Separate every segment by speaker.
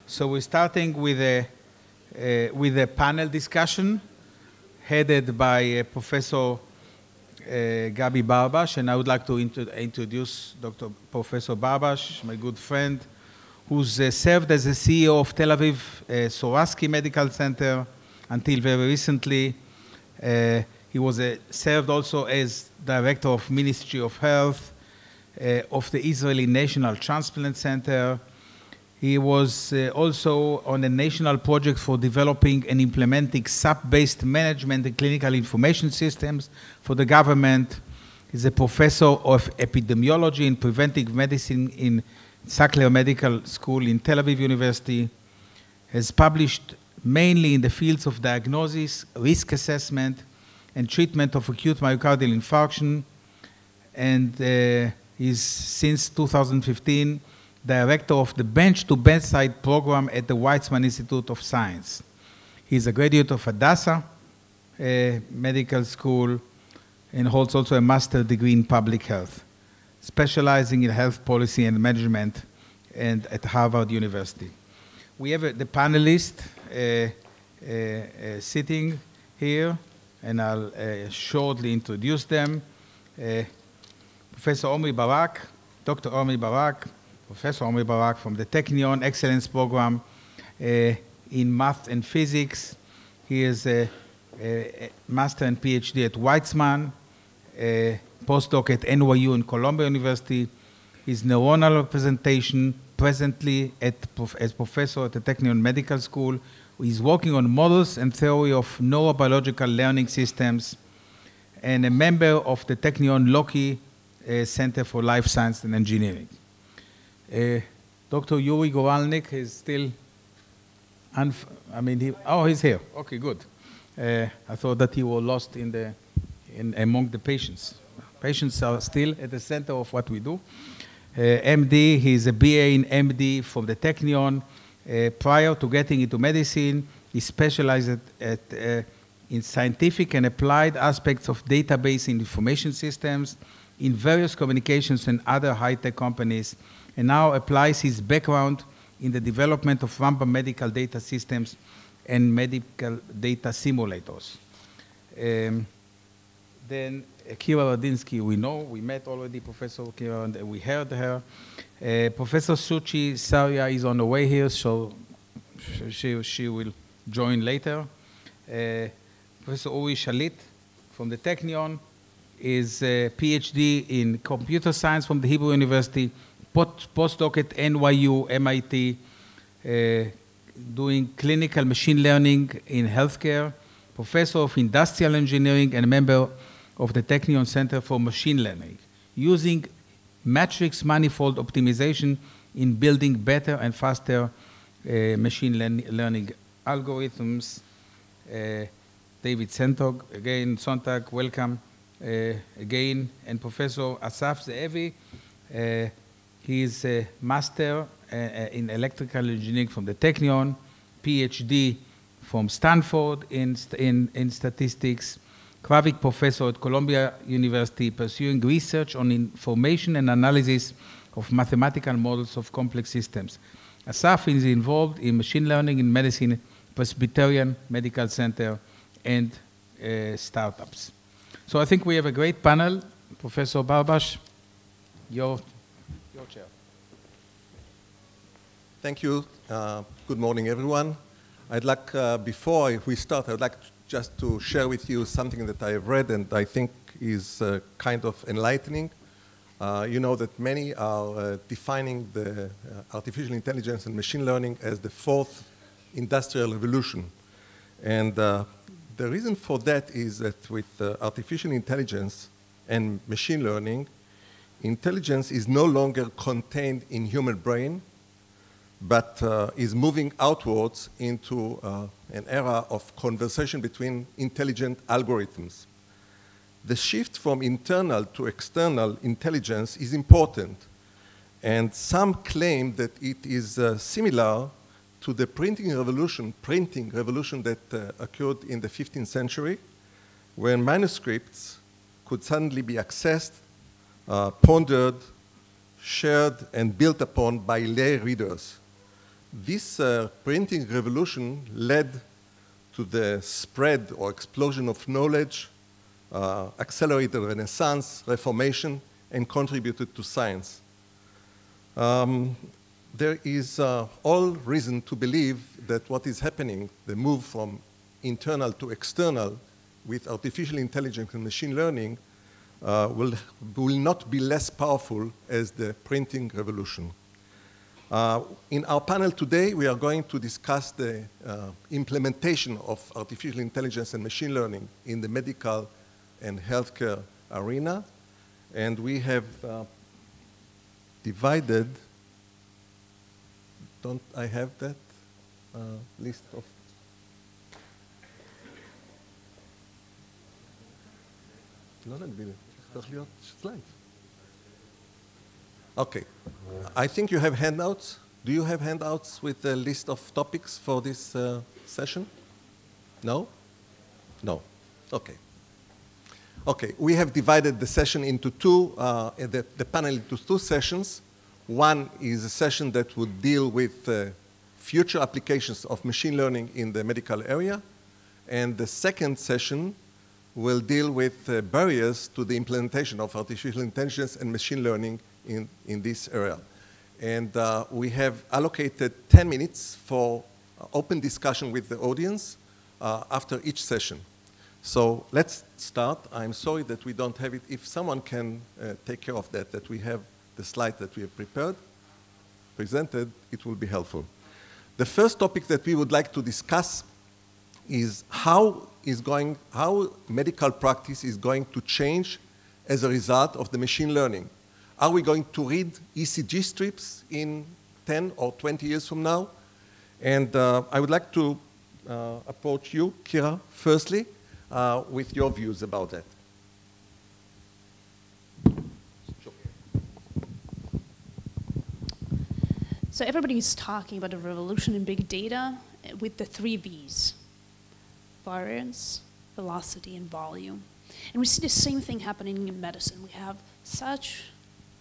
Speaker 1: So we're starting with a panel discussion headed by Professor Gabi Barbash, and I would like to introduce Professor Barbash, my good friend, who's served as the CEO of Tel Aviv Sourasky Medical Center until very recently. He was served also as Director of Ministry of Health of the Israeli National Transplant Center. He was also on a national project for developing and implementing SAP-based management and clinical information systems for the government. He's a professor of epidemiology and preventive medicine in Sackler Medical School in Tel Aviv University. Has published mainly in the fields of diagnosis, risk assessment, and treatment of acute myocardial infarction. And is since 2015 Director of the Bench to Bedside program at the Weizmann Institute of Science. He's a graduate of Hadassah Medical School and holds also a master's degree in public health, specializing in health policy and management and at Harvard University. We have the panelists sitting here, and I'll shortly introduce them. Professor Omri Barak, Dr. Omri Barak, Professor Omri Barak from the Technion Excellence Program in Math and Physics. He is a Master and PhD at Weizmann, a postdoc at NYU and Columbia University. His neuronal representation presently as professor at the Technion Medical School. He's working on models and theory of neurobiological learning systems, and a member of the Technion Loki Center for Life Science and Engineering. Dr. Yuri Gorelik is still, he's here. Okay, good. I thought that he was lost among the patients. Patients are still at the center of what we do. MD, he's a BA in MD from the Technion. Prior to getting into medicine, he specialized in scientific and applied aspects of database and information systems in various communications and other high-tech companies, and now applies his background in the development of Rambam medical data systems and medical data simulators. Then Kira Radinsky, we met already Professor Kira, and we heard her. Professor Suchi Saria is on the way here, so she will join later. Professor Uri Shalit from the Technion is a PhD in computer science from the Hebrew University, postdoc at NYU, MIT, doing clinical machine learning in healthcare, professor of industrial engineering, and a member of the Technion Center for Machine Learning, using matrix manifold optimization in building better and faster machine learning algorithms. David Sontag, welcome again, and Professor Assaf Zeevi. He is a master in electrical engineering from the Technion, PhD from Stanford in statistics, Kravik professor at Columbia University, pursuing research on information and analysis of mathematical models of complex systems. Assaf is involved in machine learning in medicine, Presbyterian Medical Center, and startups. So I think we have a great panel. Professor Barbash, your chair.
Speaker 2: Thank you. Good morning, everyone. I'd like, before we start, I'd like just to share with you something that I have read and I think is kind of enlightening. You know that many are defining the artificial intelligence and machine learning as the fourth industrial revolution. And the reason for that is that with artificial intelligence and machine learning, intelligence is no longer contained in human brain, but is moving outwards into an era of conversation between intelligent algorithms. The shift from internal to external intelligence is important, and some claim that it is similar to the printing revolution that occurred in the 15th century, when manuscripts could suddenly be accessed, pondered, shared, and built upon by lay readers. This printing revolution led to the spread or explosion of knowledge, accelerated Renaissance, Reformation, and contributed to science. There is all reason to believe that what is happening, the move from internal to external with artificial intelligence and machine learning, will not be less powerful as the printing revolution. In our panel today, we are going to discuss the implementation of artificial intelligence and machine learning in the medical and healthcare arena. And we have divided, don't I have that list of? Okay. I think you have handouts. Do you have handouts with a list of topics for this session? No? No. Okay. Okay. We have divided the session into the panel into two sessions. One is a session that would deal with future applications of machine learning in the medical area. And the second session will deal with barriers to the implementation of artificial intelligence and machine learning in this area. And we have allocated 10 minutes for open discussion with the audience after each session. So let's start. I'm sorry that we don't have it. If someone can take care of that we have the slide that we have presented, it will be helpful. The first topic that we would like to discuss is how medical practice is going to change as a result of the machine learning. Are we going to read ECG strips in 10 or 20 years from now? And I would like to approach you, Kira, firstly, with your views about that.
Speaker 3: So everybody's talking about a revolution in big data with the 3 V's: variance, velocity, and volume. And we see the same thing happening in medicine. We have such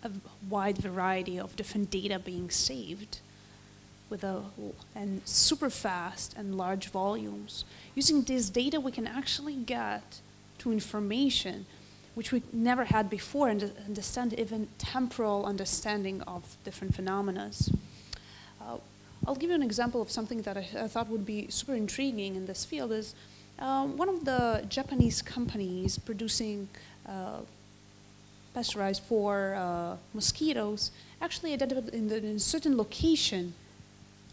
Speaker 3: a wide variety of different data being saved and super fast and large volumes. Using this data, we can actually get to information which we never had before, and understand even temporal understanding of different phenomena. I'll give you an example of something that I thought would be super intriguing in this field. Is one of the Japanese companies producing pasteurized for mosquitoes actually identified in a certain location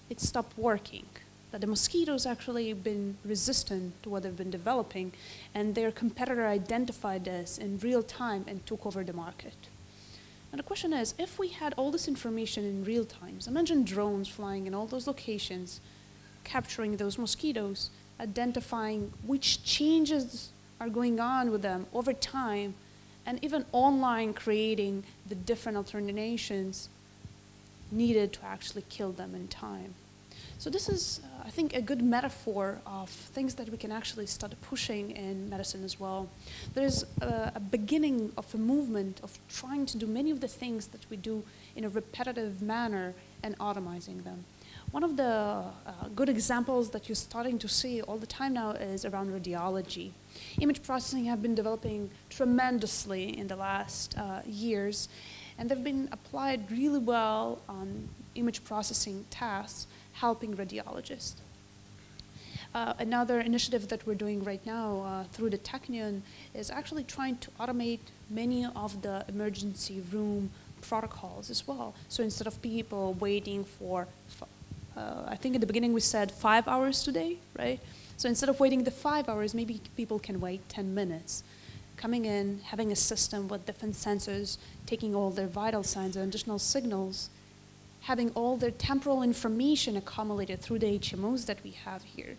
Speaker 3: it stopped working, that the mosquitoes actually been resistant to what they've been developing, and their competitor identified this in real time and took over the market. And the question is, if we had all this information in real time, imagine drones flying in all those locations, capturing those mosquitoes, identifying which changes are going on with them over time, and even online creating the different alterations needed to actually kill them in time. So this is, I think, a good metaphor of things that we can actually start pushing in medicine as well. There's a beginning of a movement of trying to do many of the things that we do in a repetitive manner and automizing them. One of the good examples that you're starting to see all the time now is around radiology. Image processing have been developing tremendously in the last years, and they've been applied really well on image processing tasks, helping radiologists. Another initiative that we're doing right now through the Technion is actually trying to automate many of the emergency room protocols as well. So instead of people waiting for, I think at the beginning we said 5 hours today, right? So instead of waiting the 5 hours, maybe people can wait 10 minutes. Coming in, having a system with different sensors, taking all their vital signs and additional signals, having all their temporal information accumulated through the HMOs that we have here,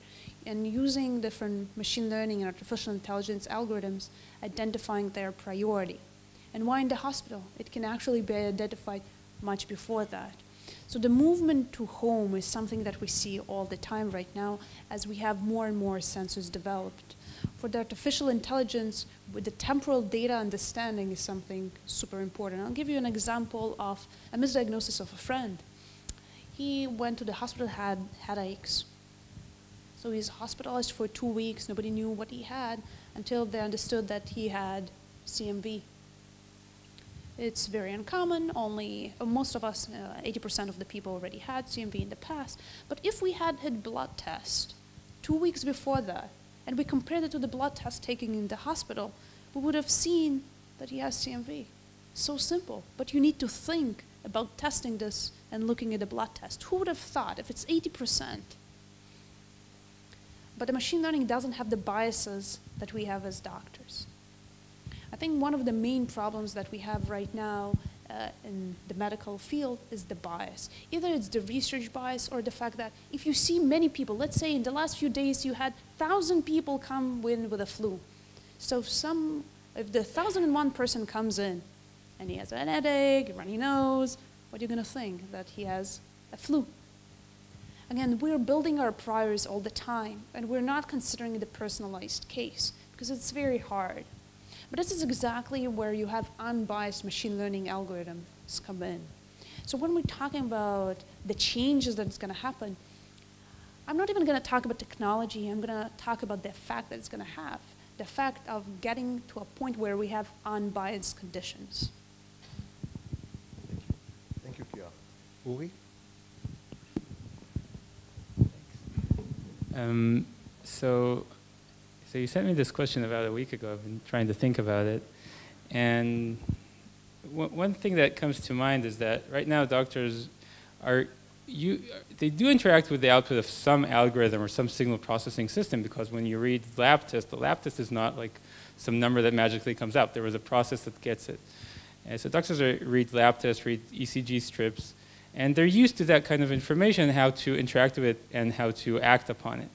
Speaker 3: and using different machine learning and artificial intelligence algorithms, identifying their priority. And why in the hospital? It can actually be identified much before that. So the movement to home is something that we see all the time right now as we have more and more sensors developed. For the artificial intelligence, with the temporal data understanding is something super important. I'll give you an example of a misdiagnosis of a friend. He went to the hospital, had headaches. So he's hospitalized for 2 weeks. Nobody knew what he had until they understood that he had CMV. It's very uncommon. Only most of us, 80% of the people already had CMV in the past. But if we had had blood test 2 weeks before that, and we compared it to the blood test taken in the hospital, we would have seen that he has CMV. So simple. But you need to think about testing this and looking at the blood test. Who would have thought if it's 80%? But the machine learning doesn't have the biases that we have as doctors. I think one of the main problems that we have right now in the medical field is the bias. Either it's the research bias or the fact that if you see many people, let's say in the last few days you had 1,000 people come in with a flu. So if the 1,001 person comes in and he has an headache, a runny nose, what are you going to think? That he has a flu. Again, we're building our priors all the time, and we're not considering the personalized case because it's very hard. But this is exactly where you have unbiased machine learning algorithms come in. So when we're talking about the changes that's going to happen, I'm not even going to talk about technology. I'm going to talk about the effect that it's going to have, the effect of getting to a point where we have unbiased conditions.
Speaker 2: Thank you, Kia. Uri?
Speaker 4: So you sent me this question about a week ago. I've been trying to think about it. And one thing that comes to mind is that right now doctors they do interact with the output of some algorithm or some signal processing system, because when you read lab test, the lab test is not like some number that magically comes out. There was a process that gets it. And so doctors read lab tests, read ECG strips, and they're used to that kind of information, how to interact with it and how to act upon it.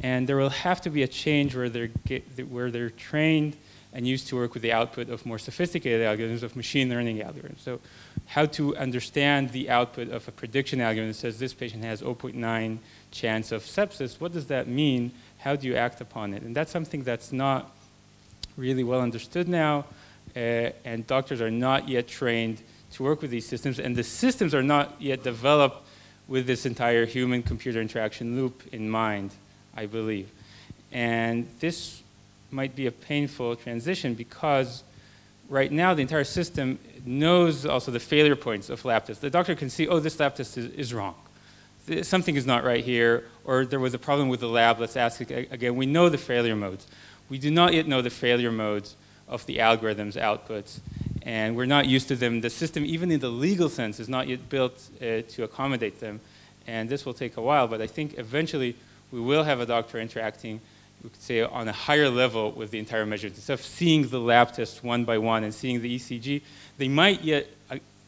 Speaker 4: And there will have to be a change where they're trained and used to work with the output of more sophisticated algorithms, of machine learning algorithms. So how to understand the output of a prediction algorithm that says this patient has 0.9 chance of sepsis. What does that mean? How do you act upon it? And that's something that's not really well understood now, and doctors are not yet trained to work with these systems, and the systems are not yet developed with this entire human-computer interaction loop in mind, I believe. And this might be a painful transition because right now the entire system knows also the failure points of lab tests. The doctor can see, oh, this lab test is wrong. Something is not right here, or there was a problem with the lab, let's ask it again. We know the failure modes. We do not yet know the failure modes of the algorithm's outputs, and we're not used to them. The system, even in the legal sense, is not yet built to accommodate them, and this will take a while, but I think eventually we will have a doctor interacting, we could say, on a higher level with the entire measure. Instead of seeing the lab tests one by one and seeing the ECG, they might yet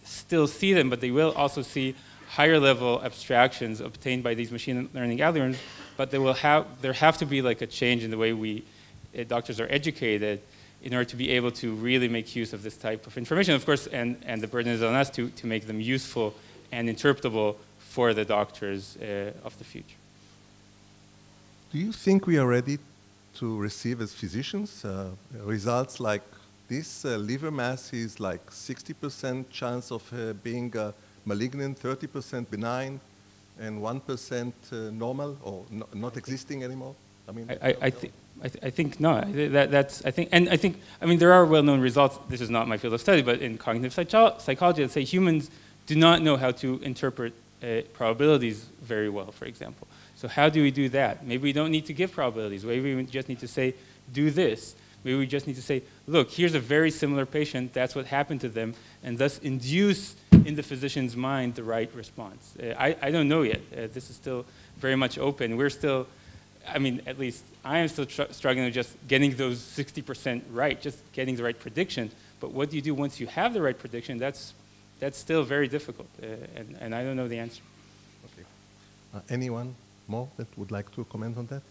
Speaker 4: still see them, but they will also see higher level abstractions obtained by these machine learning algorithms, but there have to be like a change in the way doctors are educated in order to be able to really make use of this type of information, of course, and the burden is on us to make them useful and interpretable for the doctors of the future.
Speaker 2: Do you think we are ready to receive as physicians results like this? Liver mass is like 60% chance of being malignant, 30% benign, and 1% normal or not existing anymore? I mean,
Speaker 4: I think no. I mean, there are well-known results. This is not my field of study, but in cognitive psychology, let's say humans do not know how to interpret probabilities very well, for example. So how do we do that? Maybe we don't need to give probabilities. Maybe we just need to say, do this. Maybe we just need to say, look, here's a very similar patient. That's what happened to them, and thus induce in the physician's mind the right response. I don't know yet. This is still very much open. We're still, I mean, at least I am still struggling with just getting those 60% right, just getting the right prediction. But what do you do once you have the right prediction? That's still very difficult, and I don't know the answer.
Speaker 2: Okay. Anyone more that would like to comment on that?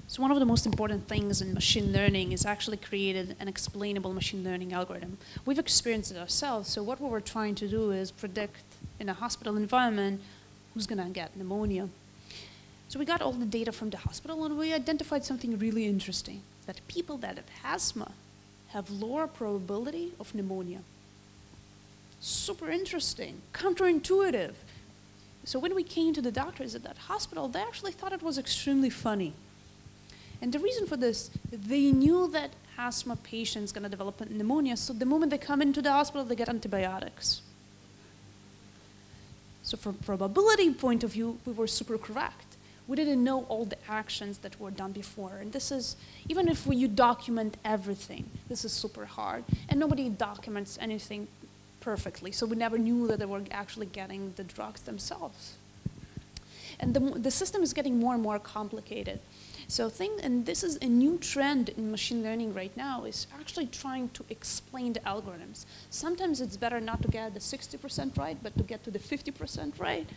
Speaker 3: So one of the most important things in machine learning is actually created an explainable machine learning algorithm. We've experienced it ourselves, so what we were trying to do is predict in a hospital environment who's going to get pneumonia. So we got all the data from the hospital and we identified something really interesting, that people that have asthma have lower probability of pneumonia. super interesting, counterintuitive. So when we came to the doctors at that hospital, they actually thought it was extremely funny. And the reason for this, they knew that asthma patients going to develop pneumonia, so the moment they come into the hospital, they get antibiotics. So from a probability point of view, we were super correct. We didn't know all the actions that were done before. And this is, even if you document everything, this is super hard. And nobody documents anything perfectly, so we never knew that they were actually getting the drugs themselves. And the system is getting more and more complicated. So and this is a new trend in machine learning right now, is actually trying to explain the algorithms. Sometimes it's better not to get the 60% right, but to get to the 50% right,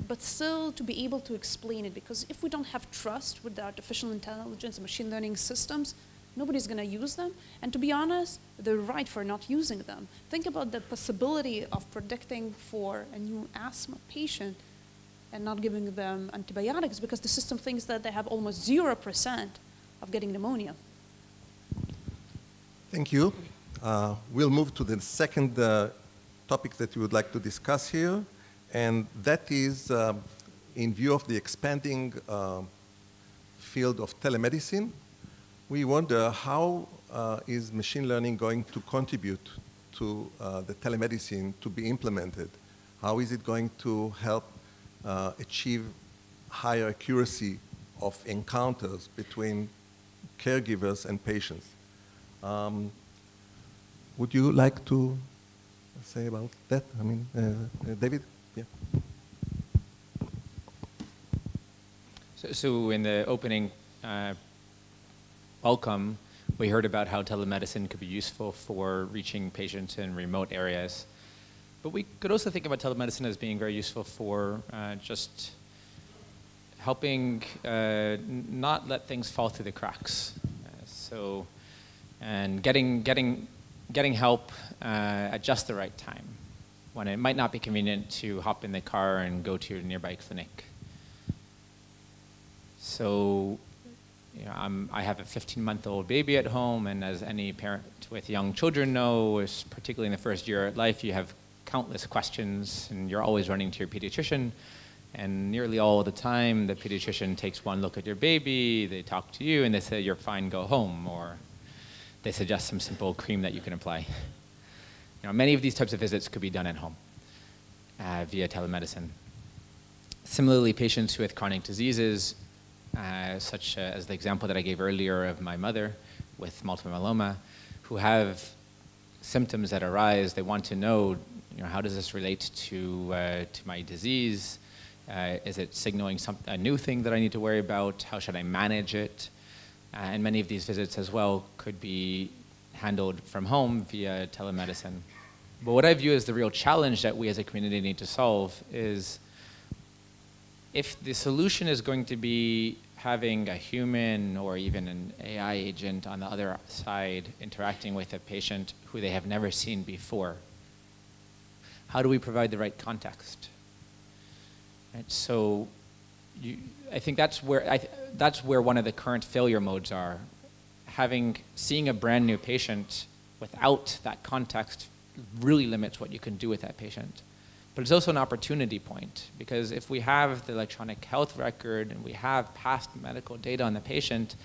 Speaker 3: but still to be able to explain it, because if we don't have trust with the artificial intelligence and machine learning systems, nobody's going to use them. And to be honest, they're right for not using them. Think about the possibility of predicting for a new asthma patient and not giving them antibiotics because the system thinks that they have almost 0% of getting pneumonia.
Speaker 2: Thank you. We'll move to the second topic that we would like to discuss here, and that is in view of the expanding field of telemedicine. We wonder how is machine learning going to contribute to the telemedicine to be implemented? How is it going to help achieve higher accuracy of encounters between caregivers and patients? Would you like to say about that? I mean, David? Yeah.
Speaker 5: So in the opening welcome, we heard about how telemedicine could be useful for reaching patients in remote areas. But we could also think about telemedicine as being very useful for just helping not let things fall through the cracks. And getting help at just the right time, when it might not be convenient to hop in the car and go to your nearby clinic. So, you know, I have a 15-month-old baby at home, and as any parent with young children knows, particularly in the first year of life, you have countless questions, and you're always running to your pediatrician. And nearly all the time, the pediatrician takes one look at your baby, they talk to you, and they say, "You're fine, go home," or they suggest some simple cream that you can apply. You know, many of these types of visits could be done at home via telemedicine. Similarly, patients with chronic diseases, such as the example that I gave earlier of my mother with multiple myeloma, who have symptoms that arise, they want to know, you know, how does this relate to my disease? Is it signaling a new thing that I need to worry about? How should I manage it? And many of these visits as well could be handled from home via telemedicine. But what I view as the real challenge that we as a community need to solve is, if the solution is going to be having a human or even an AI agent on the other side interacting with a patient who they have never seen before, how do we provide the right context? Right, so I think that's where one of the current failure modes are. Seeing a brand new patient without that context really limits what you can do with that patient. But it's also an opportunity point, because if we have the electronic health record and we have past medical data on the patient,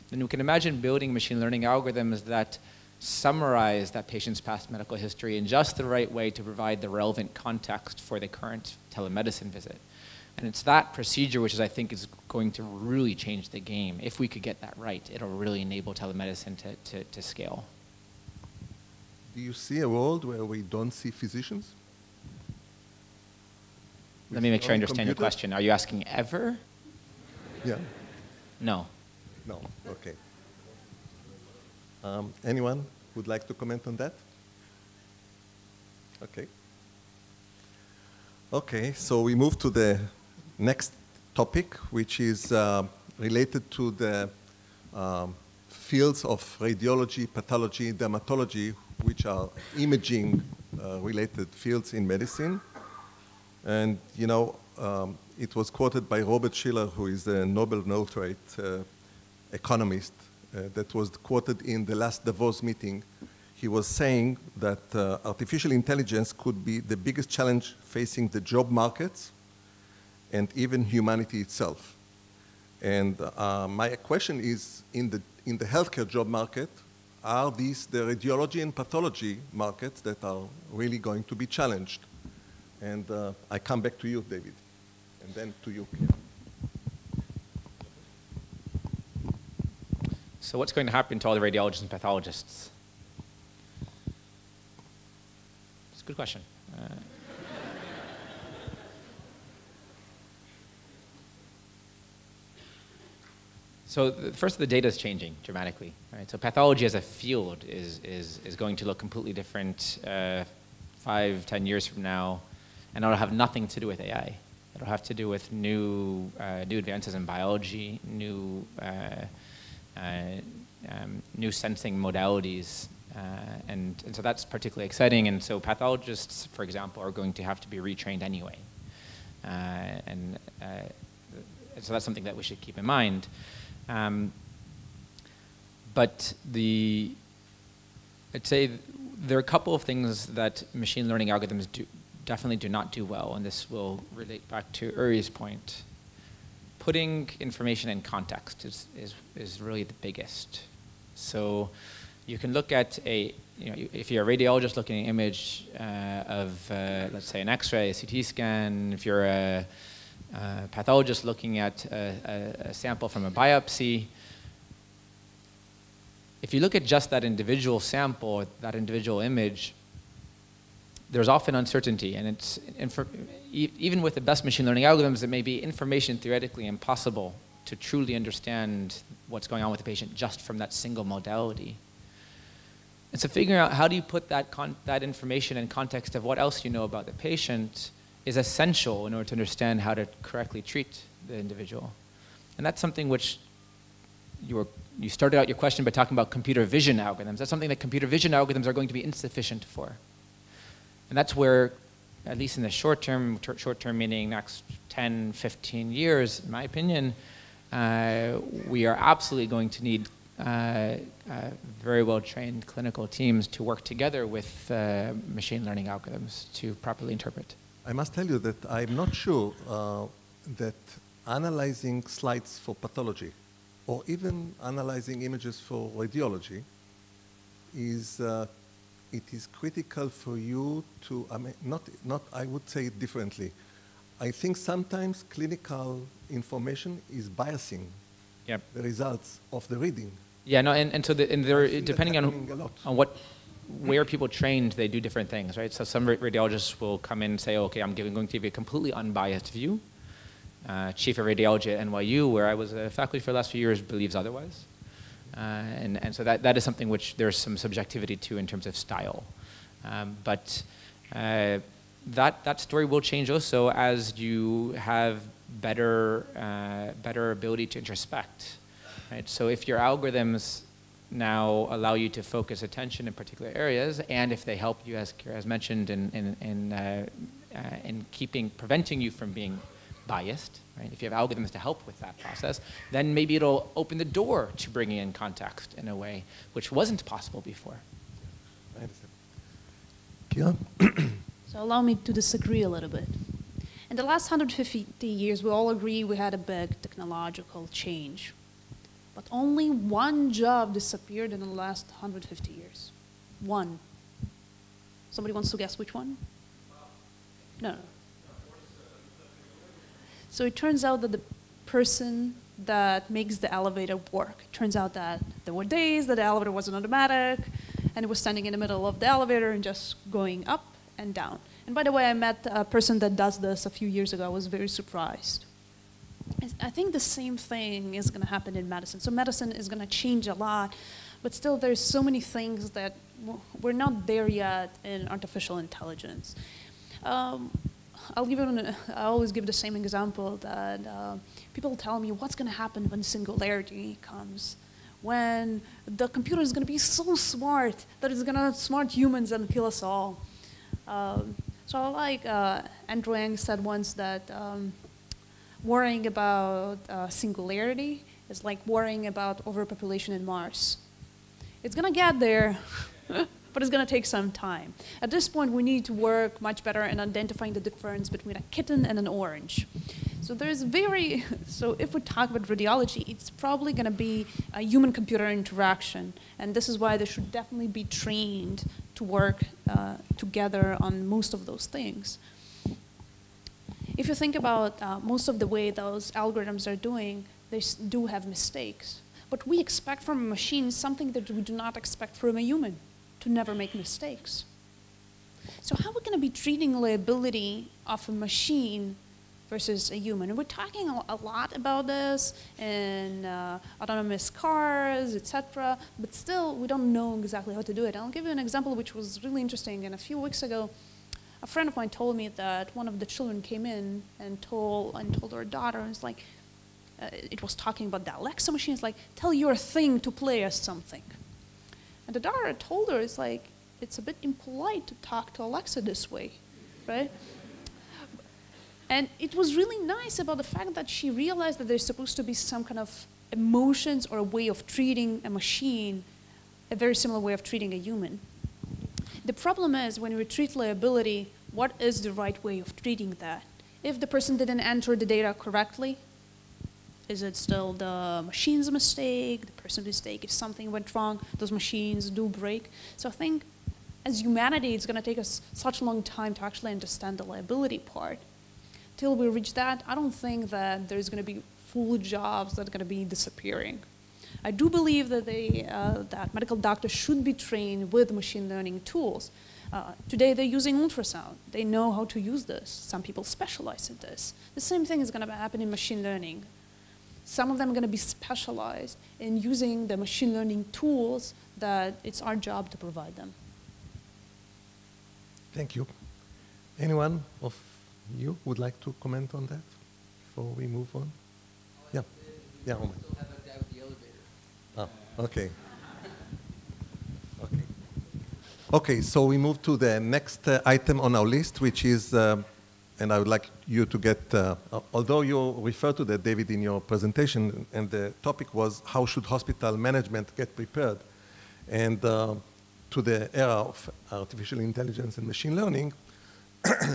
Speaker 5: then we can imagine building machine learning algorithms that summarize that patient's past medical history in just the right way to provide the relevant context for the current telemedicine visit. And it's that procedure which I think is going to really change the game. If we could get that right, it'll really enable telemedicine to scale.
Speaker 2: Do you see a world where we don't see physicians?
Speaker 5: Let me make sure I understand your question. Are you asking ever?
Speaker 2: Yeah.
Speaker 5: No.
Speaker 2: No, okay. Anyone would like to comment on that? Okay. Okay, so we move to the next topic, which is related to the fields of radiology, pathology, dermatology, which are imaging-related fields in medicine. And, you know, it was quoted by Robert Shiller, who is a Nobel laureate economist, that was quoted in the last Davos meeting. he was saying that artificial intelligence could be the biggest challenge facing the job markets and even humanity itself. And my question is, in the healthcare job market, are these the radiology and pathology markets that are really going to be challenged? And I come back to you, David, and then to you, Pierre.
Speaker 5: So what's going to happen to all the radiologists and pathologists? It's a good question. So first, the data is changing dramatically, right? So pathology as a field is going to look completely different 5, 10 years from now, and it'll have nothing to do with AI. It'll have to do with new advances in biology, new sensing modalities, and so that's particularly exciting. And so pathologists, for example, are going to have to be retrained anyway, and so that's something that we should keep in mind. But I'd say there are a couple of things that machine learning algorithms definitely do not do well, and this will relate back to Yuri's point. Putting information in context is really the biggest. So you can look at if you're a radiologist looking at an image of, let's say, an X-ray, a CT scan, if you're a pathologist looking at a sample from a biopsy, if you look at just that individual sample, that individual image, there's often uncertainty, and it's even with the best machine learning algorithms, it may be information theoretically impossible to truly understand what's going on with the patient just from that single modality. And so figuring out how do you put that information in context of what else you know about the patient is essential in order to understand how to correctly treat the individual. And that's something which you started out your question by talking about computer vision algorithms. That's something that computer vision algorithms are going to be insufficient for. And that's where, at least in the short term meaning next 10, 15 years, in my opinion, we are absolutely going to need very well-trained clinical teams to work together with machine learning algorithms to properly interpret.
Speaker 2: I must tell you that I'm not sure that analyzing slides for pathology or even analyzing images for radiology it is critical for you to, I would say it differently. I think sometimes clinical information is biasing the results of the reading.
Speaker 5: Yeah, no, and so depending on where people trained, they do different things, right? So some radiologists will come in and say, okay, I'm going to give you a completely unbiased view. Chief of radiology at NYU, where I was a faculty for the last few years, believes otherwise. And so that is something which there's some subjectivity to in terms of style. But that story will change also as you have better ability to introspect. Right? So if your algorithms now allow you to focus attention in particular areas, and if they help you, as Kira has mentioned, in preventing you from being biased, right? If you have algorithms to help with that process, then maybe it'll open the door to bringing in context in a way which wasn't possible before.
Speaker 2: I understand. Kira?
Speaker 3: So allow me to disagree a little bit. In the last 150 years, we all agree we had a big technological change. But only one job disappeared in the last 150 years. One. Somebody wants to guess which one? No. So it turns out that the person that makes the elevator work, it turns out that there were days that the elevator wasn't automatic, and it was standing in the middle of the elevator and just going up and down. And by the way, I met a person that does this a few years ago. I was very surprised. I think the same thing is going to happen in medicine. So medicine is going to change a lot, but still there's so many things that we're not there yet in artificial intelligence. I always give the same example that people tell me what's going to happen when singularity comes, when the computer is going to be so smart that it's going to outsmart humans and kill us all. So like Andrew Yang said once that worrying about singularity is like worrying about overpopulation in Mars. It's going to get there, but but it's going to take some time. At this point, we need to work much better in identifying the difference between a kitten and an orange. So so if we talk about radiology, it's probably going to be a human-computer interaction, and this is why they should definitely be trained to work together on most of those things. If you think about most of the way those algorithms are doing, they do have mistakes. But we expect from a machine something that we do not expect from a human, to never make mistakes. So how are we going to be treating liability of a machine versus a human? And we're talking a lot about this in autonomous cars, etc. But still, we don't know exactly how to do it. I'll give you an example which was really interesting. And a few weeks ago, a friend of mine told me that one of the children came in and told her daughter, and it's like, it was talking about the Alexa machine. It's like, tell your thing to play us something. And the daughter told her, it's like, it's a bit impolite to talk to Alexa this way, right? And it was really nice about the fact that she realized that there's supposed to be some kind of emotions or a way of treating a machine, a very similar way of treating a human. The problem is when we treat liability, what is the right way of treating that? If the person didn't enter the data correctly, is it still the machine's mistake, the person's mistake? If something went wrong, those machines do break. So I think as humanity, it's going to take us such a long time to actually understand the liability part. Till we reach that, I don't think that there's going to be full jobs that are going to be disappearing. I do believe that that medical doctors should be trained with machine learning tools. Today they're using ultrasound. They know how to use this. Some people specialize in this. The same thing is going to happen in machine learning. Some of them are going to be specialized in using the machine learning tools that it's our job to provide them.
Speaker 2: Thank you. Anyone of you would like to comment on that before we move on? Yeah. Yeah, Omri. Okay. Okay. Okay, so we move to the next item on our list, which is, and I would like you to get, although you referred to that, David, in your presentation, and the topic was how should hospital management get prepared, and to the era of artificial intelligence and machine learning,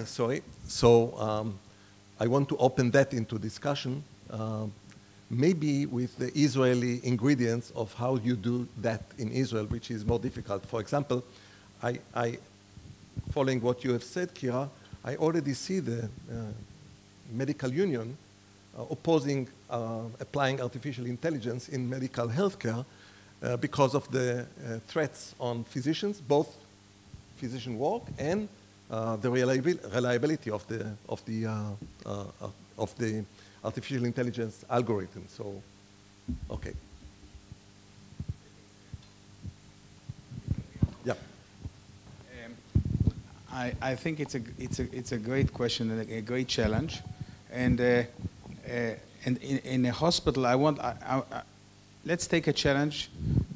Speaker 2: sorry. So I want to open that into discussion, maybe with the Israeli ingredients of how you do that in Israel, which is more difficult. For example, following what you have said, Kira, I already see the medical union opposing applying artificial intelligence in medical healthcare because of the threats on physicians, both physician work and the reliability of the artificial intelligence algorithm. So, okay. Yeah.
Speaker 1: I think it's a great question and a great challenge, and in a hospital, let's take a challenge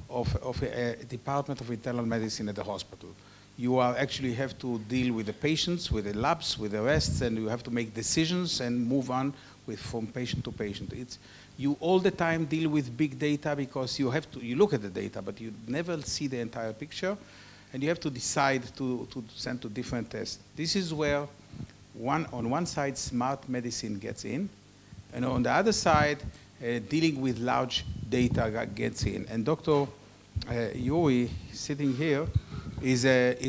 Speaker 1: of a department of internal medicine at the hospital. You actually have to deal with the patients, with the labs, with the rests, and you have to make decisions and move on from patient to patient. You all the time deal with big data because you look at the data, but you never see the entire picture, and you have to decide to send to different tests. This is where on one side smart medicine gets in, and on the other side dealing with large data gets in. And Dr. Yuri, sitting here, is a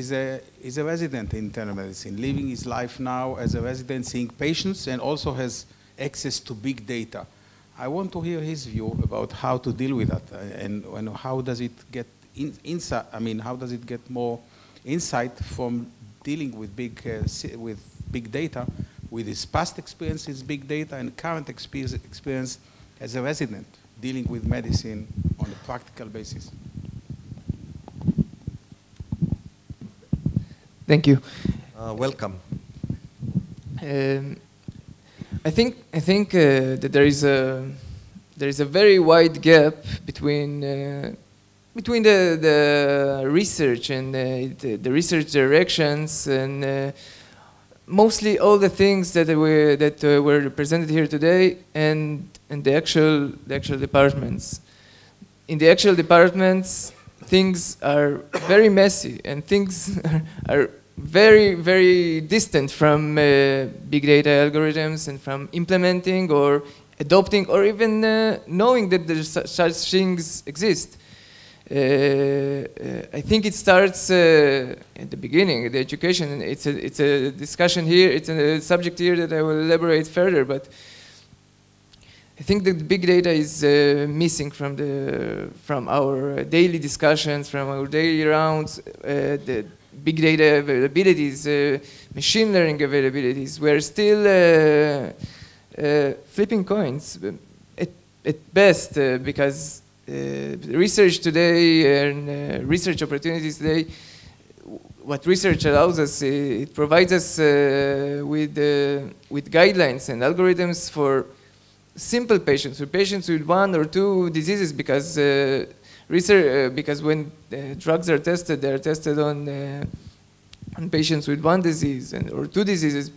Speaker 1: resident in internal medicine, living his life now as a resident, seeing patients, and also has access to big data. I want to hear his view about how to deal with that, and how does it get insight? I mean, how does it get more insight from dealing with big data, with his past experiences, big data, and current experience as a resident dealing with medicine on a practical basis.
Speaker 6: Thank you.
Speaker 2: Welcome.
Speaker 6: I think that there is a very wide gap between the research and the research directions and mostly all the things that were presented here today and the actual departments. In the actual departments, things are very messy and things are very, very distant from big data algorithms and from implementing or adopting or even knowing that there's such things exist. I think it starts at the beginning, the education. It's a discussion here. It's a subject here that I will elaborate further. But I think that big data is missing from our daily discussions, from our daily rounds. The big data availabilities, machine learning availabilities. We're still flipping coins at best because. Research today and research opportunities today, what research allows us, it provides us with guidelines and algorithms for simple patients, for patients with 1 or 2 diseases, because because when drugs are tested, they're tested on patients with 1 disease or 2 diseases.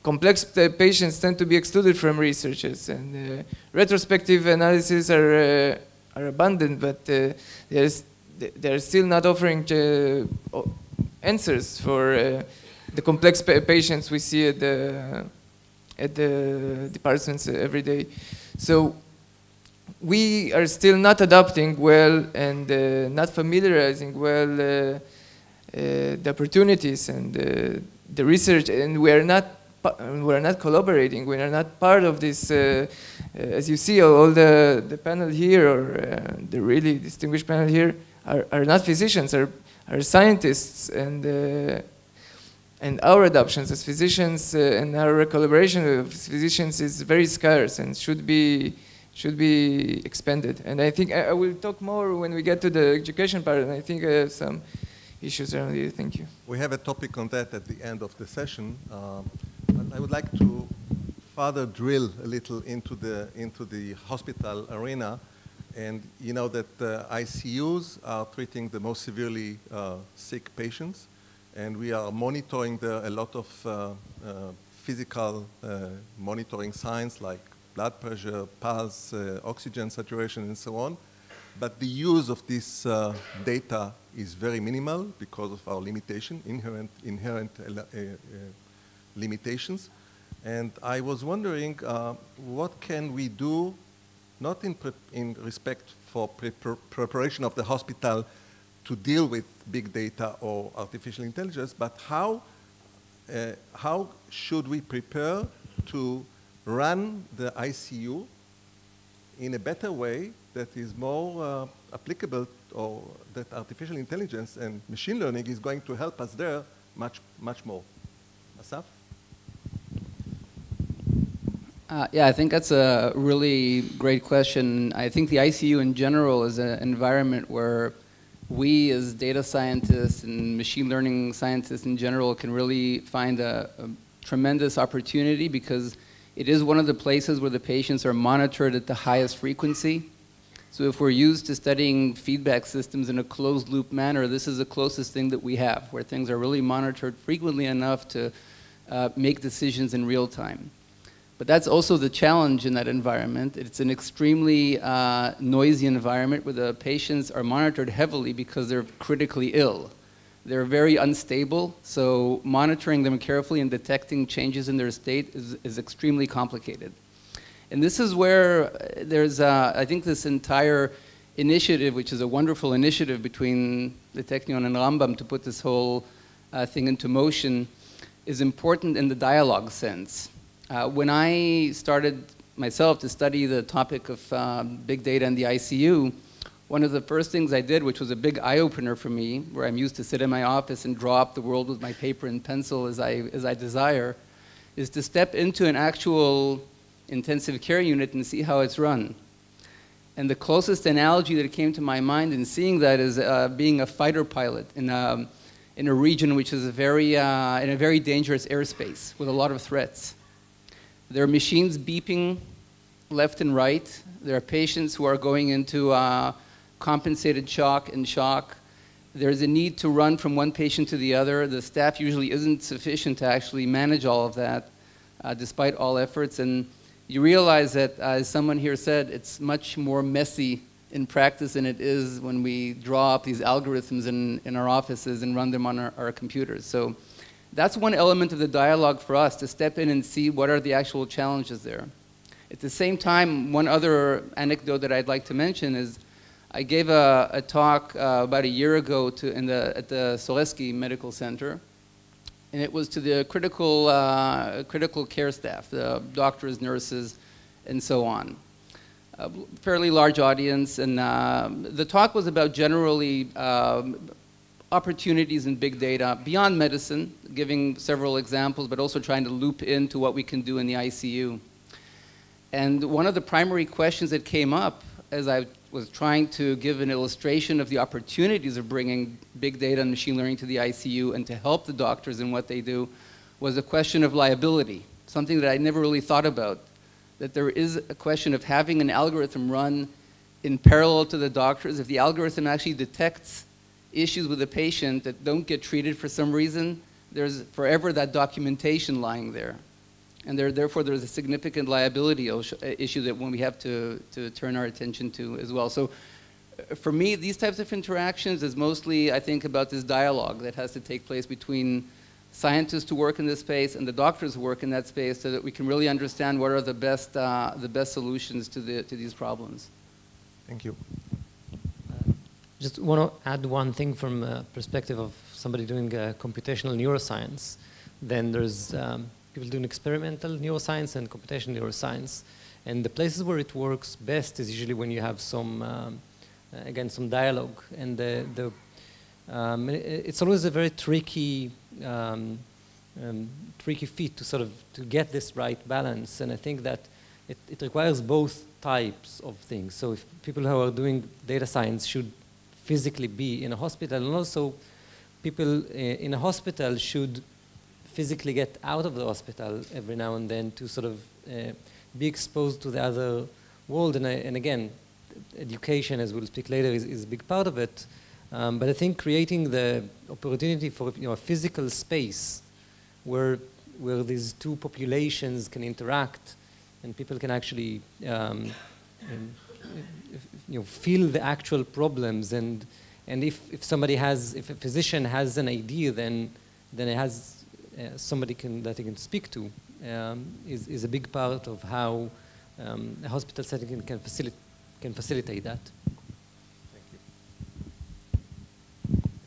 Speaker 6: Complex patients tend to be excluded from researches, and retrospective analysis are abundant, but they're still not offering answers for the complex patients we see at the departments every day. So we are still not adopting well and not familiarizing well the opportunities and the research, and we're not collaborating. We are not part of this. As you see, all the panel here, or the really distinguished panel here, are not physicians, are scientists, and our adoptions as physicians and our collaboration with physicians is very scarce and should be expanded. And I think I will talk more when we get to the education part, and I think I have some issues around here. Thank you.
Speaker 2: We have a topic on that at the end of the session. But I would like to further drill a little into the hospital arena, and you know that ICUs are treating the most severely sick patients, and we are monitoring a lot of physical monitoring signs like blood pressure, pulse, oxygen saturation, and so on. But the use of this data is very minimal because of our limitation, inherent limitations. And I was wondering, what can we do, not in respect for preparation of the hospital to deal with big data or artificial intelligence, but how should we prepare to run the ICU in a better way that is more applicable, or that artificial intelligence and machine learning is going to help us there much more? Assaf?
Speaker 7: Yeah, I think that's a really great question. I think the ICU in general is an environment where we as data scientists and machine learning scientists in general can really find a tremendous opportunity, because it is one of the places where the patients are monitored at the highest frequency. So if we're used to studying feedback systems in a closed loop manner, this is the closest thing that we have, where things are really monitored frequently enough to make decisions in real time. But that's also the challenge in that environment. It's an extremely noisy environment where the patients are monitored heavily because they're critically ill. They're very unstable, so monitoring them carefully and detecting changes in their state is extremely complicated. And this is where there's, I think, this entire initiative, which is a wonderful initiative between the Technion and Rambam to put this whole thing into motion, is important in the dialogue sense. When I started myself to study the topic of big data in the ICU, one of the first things I did, which was a big eye-opener for me, where I'm used to sit in my office and draw up the world with my paper and pencil as I desire, is to step into an actual intensive care unit and see how it's run. And the closest analogy that came to my mind in seeing that is being a fighter pilot in a region which is in a very dangerous airspace with a lot of threats. There are machines beeping left and right. There are patients who are going into compensated shock and shock. There's a need to run from one patient to the other. The staff usually isn't sufficient to actually manage all of that, despite all efforts. And you realize that, as someone here said, it's much more messy in practice than it is when we draw up these algorithms in our offices and run them on our computers. So that's one element of the dialogue for us, to step in and see what are the actual challenges there. At the same time, one other anecdote that I'd like to mention is I gave a talk about a year ago at the Soreski Medical Center, and it was to the critical care staff, the doctors, nurses, and so on. A fairly large audience, and the talk was about generally opportunities in big data beyond medicine, giving several examples, but also trying to loop into what we can do in the ICU. And one of the primary questions that came up as I was trying to give an illustration of the opportunities of bringing big data and machine learning to the ICU and to help the doctors in what they do was a question of liability, something that I never really thought about, that there is a question of having an algorithm run in parallel to the doctors. If the algorithm actually detects issues with a patient that don't get treated for some reason, there's forever that documentation lying there. And therefore, there's a significant liability issue that when we have to turn our attention to as well. So for me, these types of interactions is mostly, I think, about this dialogue that has to take place between scientists who work in this space and the doctors who work in that space, so that we can really understand what are the best solutions to these problems.
Speaker 2: Thank you.
Speaker 8: Just want to add one thing from a perspective of somebody doing computational neuroscience. Then there's people doing experimental neuroscience and computational neuroscience. And the places where it works best is usually when you have some, again, some dialogue. And it's always a very tricky feat to sort of to get this right balance. And I think that it requires both types of things. So if people who are doing data science should physically be in a hospital, and also people in a hospital should physically get out of the hospital every now and then to sort of be exposed to the other world. And again, education, as we'll speak later, is a big part of it. But I think creating the opportunity for a physical space where these two populations can interact and people can actually feel the actual problems, and if a physician has an idea, then it has somebody that he can speak to, is a big part of how a hospital setting can facilitate that.
Speaker 2: Thank you.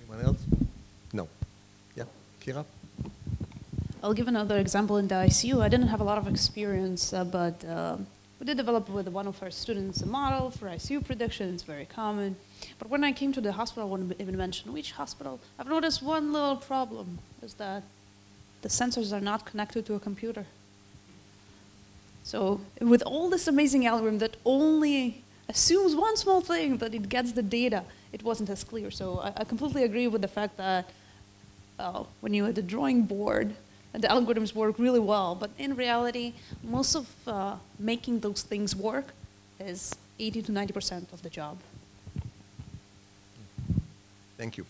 Speaker 2: Anyone else? No. Yeah, Kira?
Speaker 3: I'll give another example in the ICU. I didn't have a lot of experience, but we did develop with one of our students a model for ICU prediction. It's very common. But when I came to the hospital, I wouldn't even mention which hospital. I've noticed one little problem, is that the sensors are not connected to a computer. So with all this amazing algorithm that only assumes one small thing, that it gets the data, it wasn't as clear. So I completely agree with the fact that when you're at the drawing board, the algorithms work really well, but in reality, most of making those things work is 80 to 90% of the job.
Speaker 2: Thank you.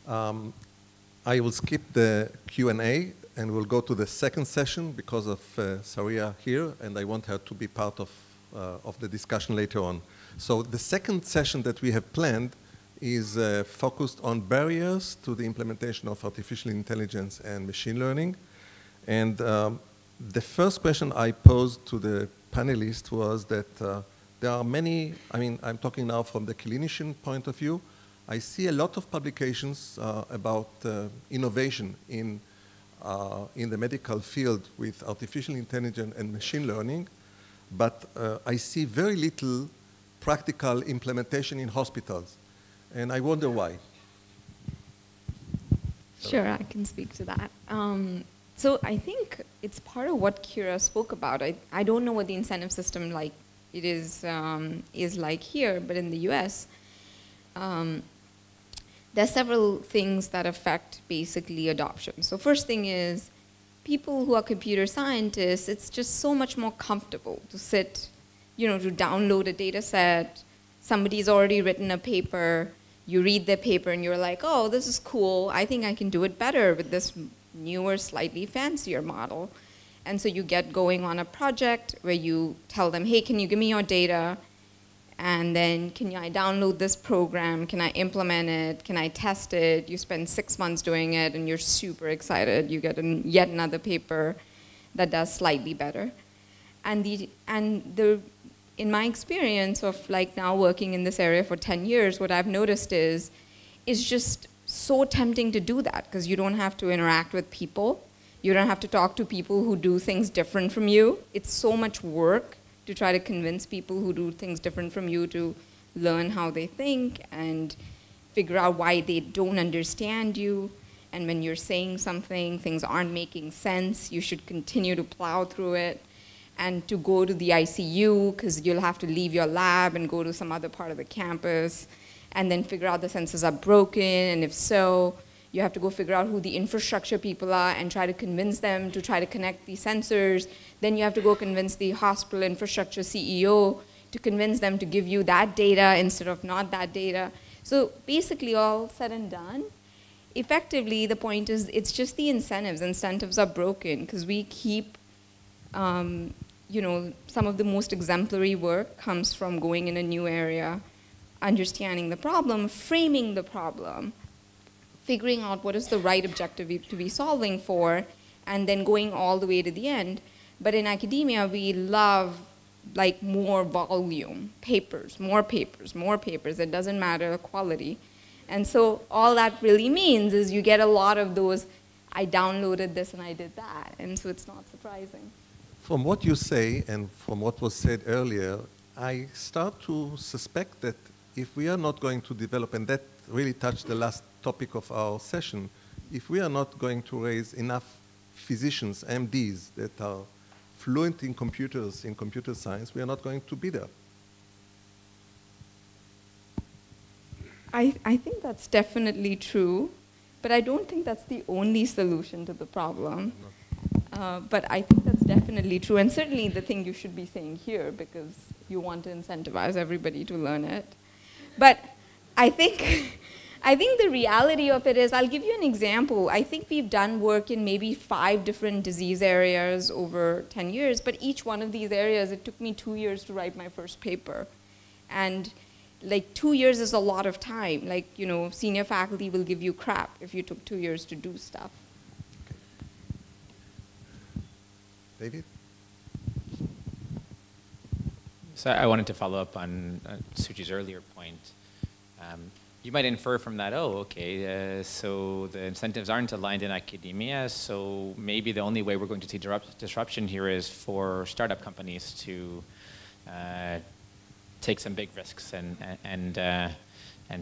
Speaker 2: I will skip the Q&A and we'll go to the second session because of Saria here, and I want her to be part of the discussion later on. So the second session that we have planned is focused on barriers to the implementation of artificial intelligence and machine learning. And the first question I posed to the panelists was that there are many, I'm talking now from the clinician point of view, I see a lot of publications about innovation in the medical field with artificial intelligence and machine learning, but I see very little practical implementation in hospitals. And I wonder why.
Speaker 9: Sure, I can speak to that. So I think it's part of what Kira spoke about. I don't know what the incentive system is like here, but in the US, there are several things that affect basically adoption. So first thing is, people who are computer scientists, it's just so much more comfortable to sit, to download a data set. Somebody's already written a paper, you read their paper and you're like, oh, this is cool. I think I can do it better with this newer, slightly fancier model. And so you get going on a project where you tell them, hey, can you give me your data? And then, can I download this program? Can I implement it? Can I test it? You spend 6 months doing it, and you're super excited. You get yet another paper that does slightly better. In my experience of like now working in this area for 10 years, what I've noticed is just so tempting to do that because you don't have to interact with people. You don't have to talk to people who do things different from you. It's so much work to try to convince people who do things different from you to learn how they think and figure out why they don't understand you. And when you're saying something, things aren't making sense, you should continue to plow through it. And to go to the ICU, because you'll have to leave your lab and go to some other part of the campus, and then figure out the sensors are broken, and if so, you have to go figure out who the infrastructure people are and try to convince them to try to connect the sensors. Then you have to go convince the hospital infrastructure CEO to convince them to give you that data instead of not that data. So basically, all said and done, effectively, the point is it's just the incentives. Incentives are broken because we keep, some of the most exemplary work comes from going in a new area, understanding the problem, framing the problem, figuring out what is the right objective to be solving for, and then going all the way to the end. But in academia, we love like more volume, papers, more papers, more papers. It doesn't matter the quality. And so all that really means is you get a lot of those, I downloaded this and I did that. And so it's not surprising.
Speaker 2: From what you say and from what was said earlier, I start to suspect that if we are not going to develop, and that really touched the last topic of our session, if we are not going to raise enough physicians, MDs, that are fluent in computers, in computer science, we are not going to be there.
Speaker 9: I think that's definitely true, but I don't think that's the only solution to the problem. But I think that's definitely true, and certainly the thing you should be saying here, because you want to incentivize everybody to learn it. But I think the reality of it is, I'll give you an example. I think we've done work in maybe 5 different disease areas over 10 years, but each one of these areas, it took me 2 years to write my first paper. And like 2 years is a lot of time. Like, senior faculty will give you crap if you took 2 years to do stuff.
Speaker 2: David?
Speaker 5: So I wanted to follow up on Suchi's earlier point. You might infer from that, so the incentives aren't aligned in academia, so maybe the only way we're going to see disruption here is for startup companies to take some big risks and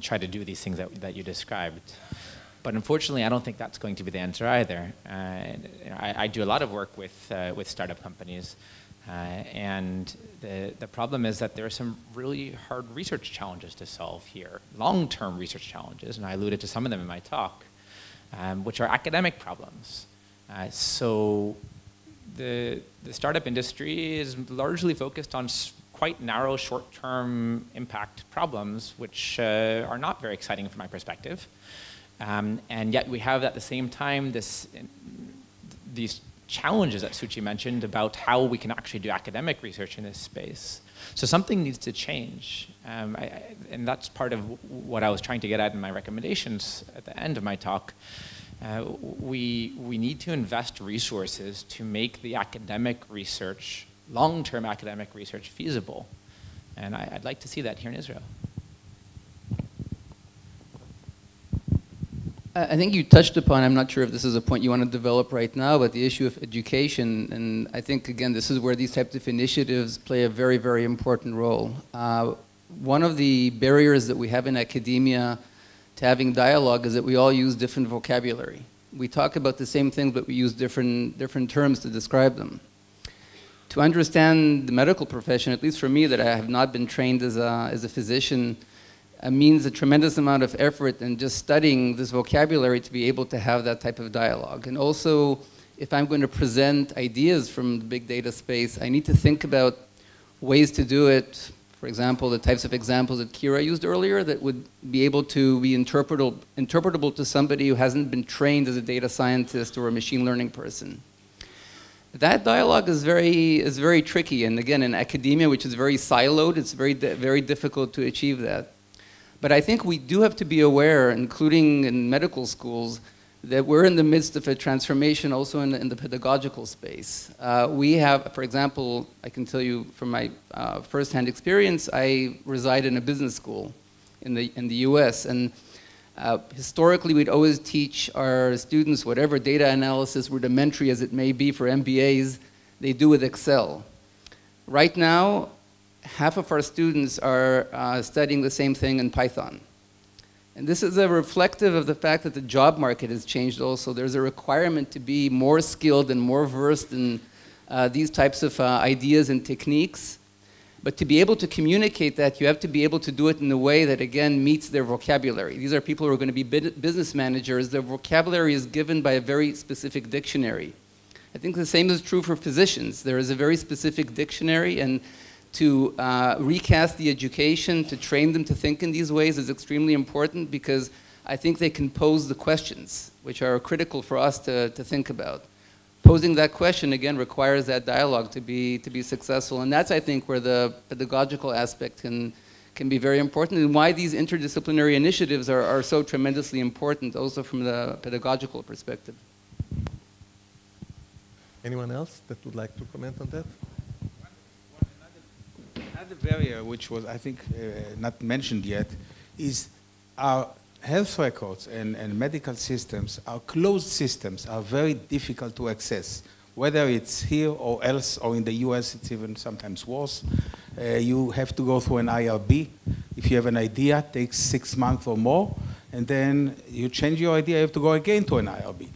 Speaker 5: try to do these things that you described. But unfortunately, I don't think that's going to be the answer either. I do a lot of work with startup companies, and the problem is that there are some really hard research challenges to solve here, long-term research challenges, and I alluded to some of them in my talk, which are academic problems. So the startup industry is largely focused on quite narrow, short-term impact problems, which are not very exciting from my perspective. And yet we have at the same time these challenges that Suchi mentioned about how we can actually do academic research in this space. So something needs to change. And that's part of what I was trying to get at in my recommendations at the end of my talk. We need to invest resources to make the academic research, long-term academic research, feasible. And I'd like to see that here in Israel.
Speaker 7: I think you touched upon, I'm not sure if this is a point you want to develop right now, but the issue of education. And I think, again, this is where these types of initiatives play a very, very important role. One of the barriers that we have in academia to having dialogue is that we all use different vocabulary. We talk about the same things, but we use different terms to describe them. To understand the medical profession, at least for me, that I have not been trained as a physician, means a tremendous amount of effort in just studying this vocabulary to be able to have that type of dialogue. And also, if I'm going to present ideas from the big data space, I need to think about ways to do it. For example, the types of examples that Kira used earlier that would be able to be interpretable to somebody who hasn't been trained as a data scientist or a machine learning person. That dialogue is very tricky, and again, in academia, which is very siloed, it's very difficult to achieve that. But I think we do have to be aware, including in medical schools, that we're in the midst of a transformation also in the pedagogical space. We have, for example, I can tell you from my first-hand experience, I reside in a business school in the US, and historically we'd always teach our students whatever data analysis, rudimentary as it may be for MBAs, they do with Excel. Right now, half of our students are studying the same thing in Python. And this is a reflective of the fact that the job market has changed also. There's a requirement to be more skilled and more versed in these types of ideas and techniques. But to be able to communicate that, you have to be able to do it in a way that, again, meets their vocabulary. These are people who are going to be business managers. Their vocabulary is given by a very specific dictionary. I think the same is true for physicians. There is a very specific dictionary, and to recast the education, to train them to think in these ways is extremely important, because I think they can pose the questions, which are critical for us to think about. Posing that question, again, requires that dialogue to be successful, and that's, I think, where the pedagogical aspect can be very important, and why these interdisciplinary initiatives are so tremendously important, also from the pedagogical perspective.
Speaker 2: Anyone else that would like to comment on that?
Speaker 1: Another barrier, which was, I think, not mentioned yet, is our health records and medical systems, our closed systems, are very difficult to access. Whether it's here or else, or in the US, it's even sometimes worse. You have to go through an IRB. If you have an idea, it takes 6 months or more, and then you change your idea, you have to go again to an IRB.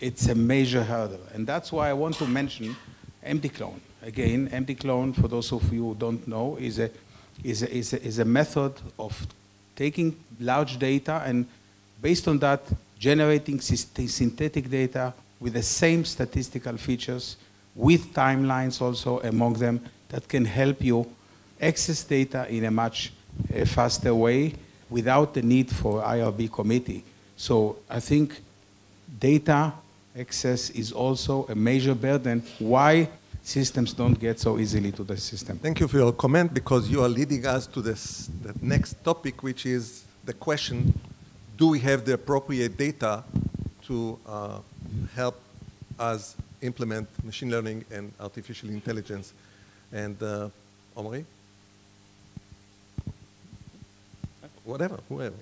Speaker 1: It's a major hurdle, and that's why I want to mention MD clone. Again, MD clone, for those of you who don't know, is a method of taking large data and, based on that, generating synthetic data with the same statistical features, with timelines also among them, that can help you access data in a much faster way without the need for IRB committee. So I think data access is also a major burden. Why systems don't get so easily to the system?
Speaker 2: Thank you for your comment, because you are leading us to the next topic, which is the question, do we have the appropriate data to help us implement machine learning and artificial intelligence? And Omri? Whatever, whoever.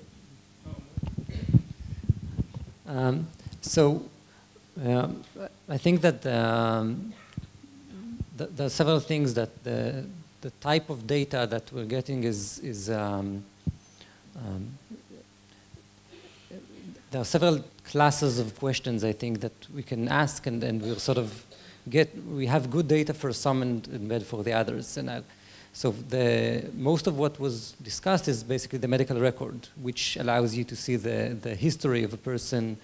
Speaker 8: I think that there are several things that the type of data that we're getting is there are several classes of questions, I think, that we can ask, and we'll sort of we have good data for some and bad for the others. And so most of what was discussed is basically the medical record, which allows you to see the history of a person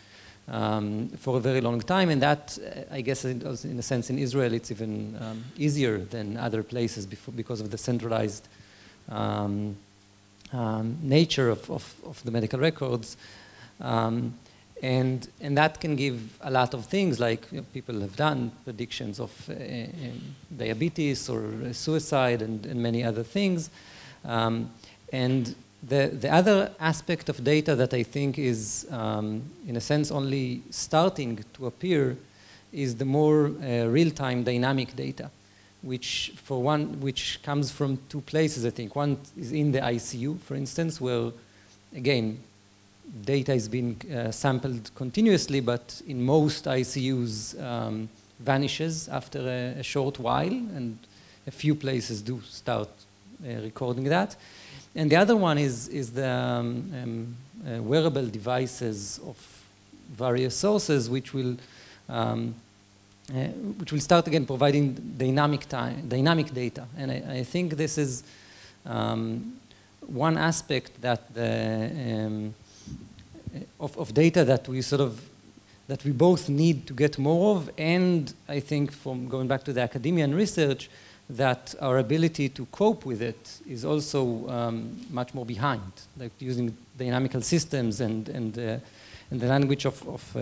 Speaker 8: for a very long time, and that, I guess, in a sense, in Israel, it's even easier than other places because of the centralized nature of the medical records, and that can give a lot of things, like people have done predictions of diabetes or suicide and many other things, and the other aspect of data that I think is, in a sense, only starting to appear is the more real-time dynamic data, which comes from two places, I think. One is in the ICU, for instance, where, again, data is being sampled continuously, but in most ICUs vanishes after a short while, and a few places do start recording that. And the other one is the wearable devices of various sources, which will start again providing dynamic data. And I think this is one aspect that of data that we both need to get more of, and I think, from going back to the academia and research, that our ability to cope with it is also much more behind, like using dynamical systems and the language of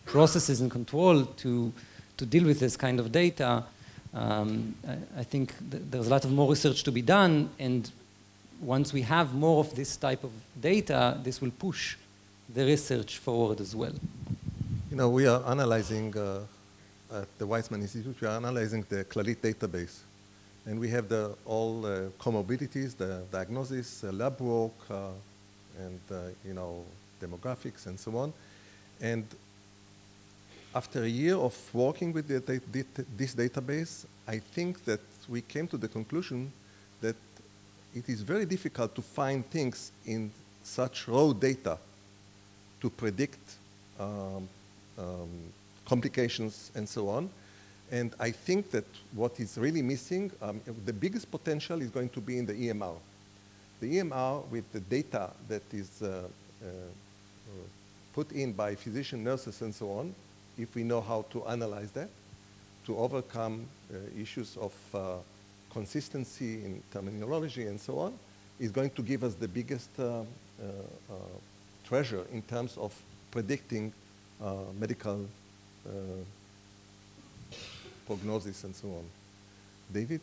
Speaker 8: processes and control to to deal with this kind of data, I think there's a lot of more research to be done, and once we have more of this type of data, this will push the research forward as well.
Speaker 2: You know, we are analyzing, at the Weizmann Institute, we are analyzing the Shalit database. And we have all comorbidities, the diagnosis, lab work, and you know, demographics and so on. And after a year of working with this database, I think that we came to the conclusion that it is very difficult to find things in such raw data to predict complications and so on. And I think that what is really missing, the biggest potential is going to be in the EMR. The EMR with the data that is put in by physician, nurses, and so on, if we know how to analyze that, to overcome issues of consistency in terminology and so on, is going to give us the biggest treasure in terms of predicting medical prognosis and so on. David?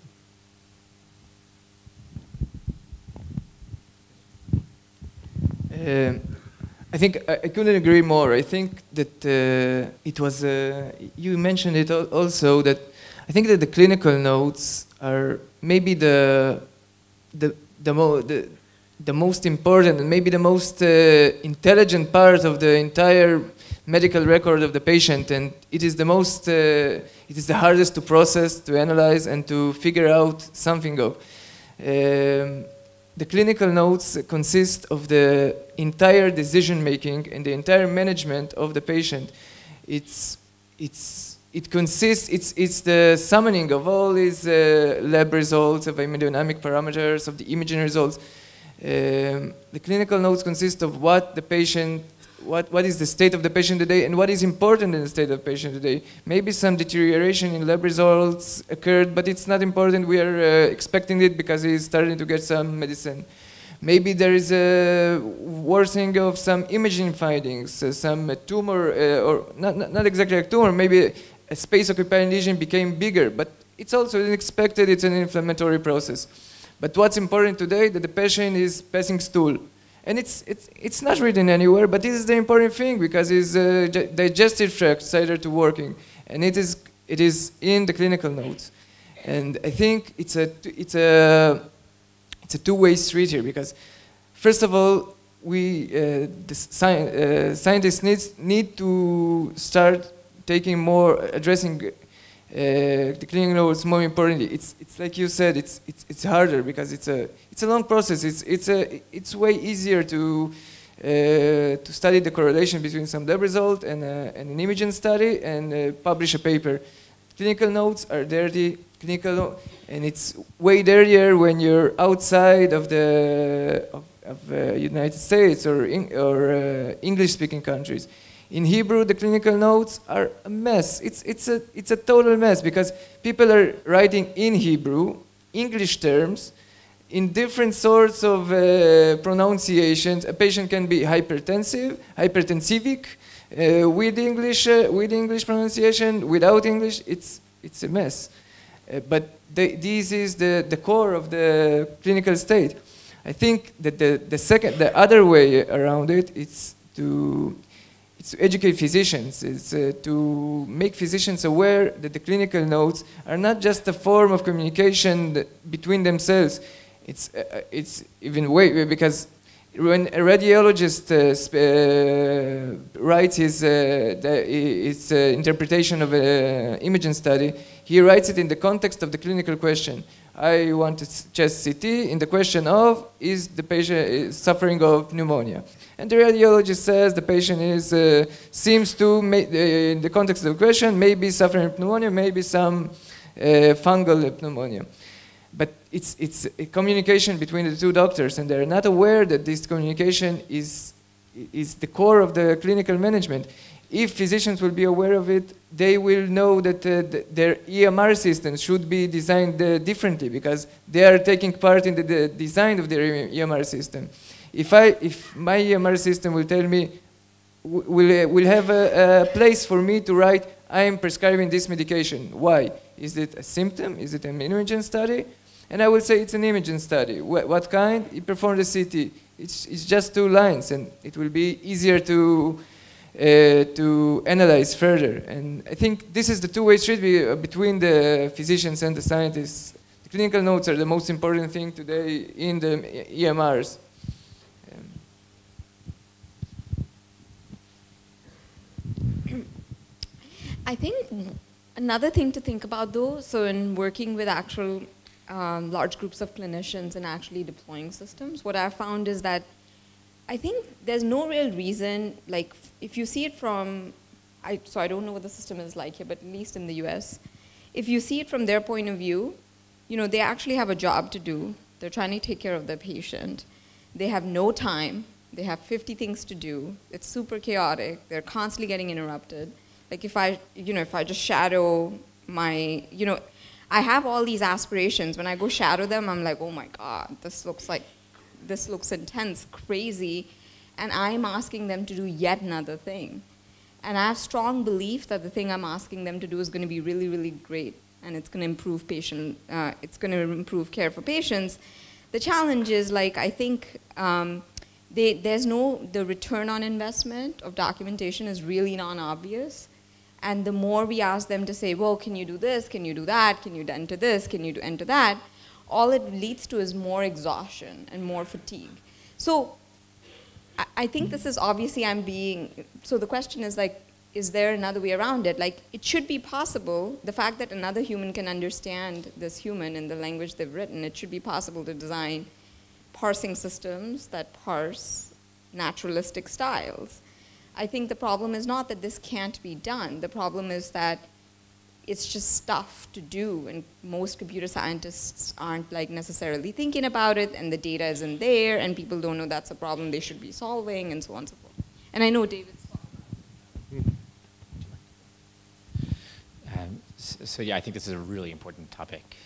Speaker 6: I think I couldn't agree more. I think that it was, you mentioned it also, that I think that the clinical notes are maybe the most important and maybe the most intelligent part of the entire medical record of the patient, and it is the most, it is the hardest to process, to analyze, and to figure out something of. The clinical notes consist of the entire decision making and the entire management of the patient. It's the summoning of all these lab results, of hemodynamic parameters, of the imaging results. The clinical notes consist of what the patient, what is the state of the patient today, and what is important in the state of the patient today. Maybe some deterioration in lab results occurred, but it's not important. We are expecting it because he's starting to get some medicine. Maybe there is a worsening of some imaging findings, some tumor, or not exactly a tumor, maybe a space-occupying lesion became bigger, but it's also unexpected, it's an inflammatory process. But what's important today, that the patient is passing stool. And it's not written anywhere, but this is the important thing, because his digestive tract started to working, and it is in the clinical notes. And I think it's a two-way street here, because first of all, scientists need to start taking more, addressing the clinical notes more importantly. It's like you said, it's harder because it's a long process. It's way easier to study the correlation between some lab result and an imaging study and publish a paper. Clinical notes are dirty, and it's way dirtier when you're outside of the United States or English-speaking countries. In Hebrew, the clinical notes are a mess. It's a total mess, because people are writing in Hebrew, English terms, in different sorts of pronunciations. A patient can be hypertensive, hypertensivic, with English pronunciation, without English. It's a mess. But this is the core of the clinical state. I think that the other way around it, it's to educate physicians. It's to make physicians aware that the clinical notes are not just a form of communication between themselves. It's even way, because when a radiologist writes his interpretation of an imaging study, he writes it in the context of the clinical question. I want a chest CT in the question of, is the patient suffering of pneumonia? And the radiologist says the patient seems to, in the context of the question, maybe suffering pneumonia, maybe some fungal pneumonia. But it's a communication between the two doctors, and they're not aware that this communication is the core of the clinical management. If physicians will be aware of it, they will know that their EMR systems should be designed differently, because they are taking part in the design of their EMR system. If my EMR system will tell me, will have a place for me to write I am prescribing this medication. Why? Is it a symptom? Is it an imaging study? And I will say it's an imaging study. What kind? He performed a CT. It's just 2 lines, and it will be easier to analyze further. And I think this is the two-way street between the physicians and the scientists. The clinical notes are the most important thing today in the EMRs.
Speaker 9: I think another thing to think about, though, so in working with actual large groups of clinicians and actually deploying systems, what I've found is that I think there's no real reason, like if you see it from, so I don't know what the system is like here, but at least in the US, if you see it from their point of view, you know, they actually have a job to do. They're trying to take care of their patient. They have no time. They have 50 things to do. It's super chaotic. They're constantly getting interrupted. Like if I just shadow my, I have all these aspirations. When I go shadow them, I'm like, oh my God, this looks intense, crazy. And I'm asking them to do yet another thing. And I have strong belief that the thing I'm asking them to do is going to be really, really great. And it's going to improve it's going to improve care for patients. The challenge is, like, I think the return on investment of documentation is really non-obvious. And the more we ask them to say, well, can you do this, can you do that, can you enter this, can you enter that, all it leads to is more exhaustion and more fatigue. So I think this is obviously so the question is, like, is there another way around it? Like, it should be possible, the fact that another human can understand this human in the language they've written, it should be possible to design parsing systems that parse naturalistic styles. I think the problem is not that this can't be done. The problem is that it's just stuff to do, and most computer scientists aren't, like, necessarily thinking about it, and the data isn't there, and people don't know that's a problem they should be solving, and so on and so forth. And I know David's
Speaker 5: So yeah, I think this is a really important topic.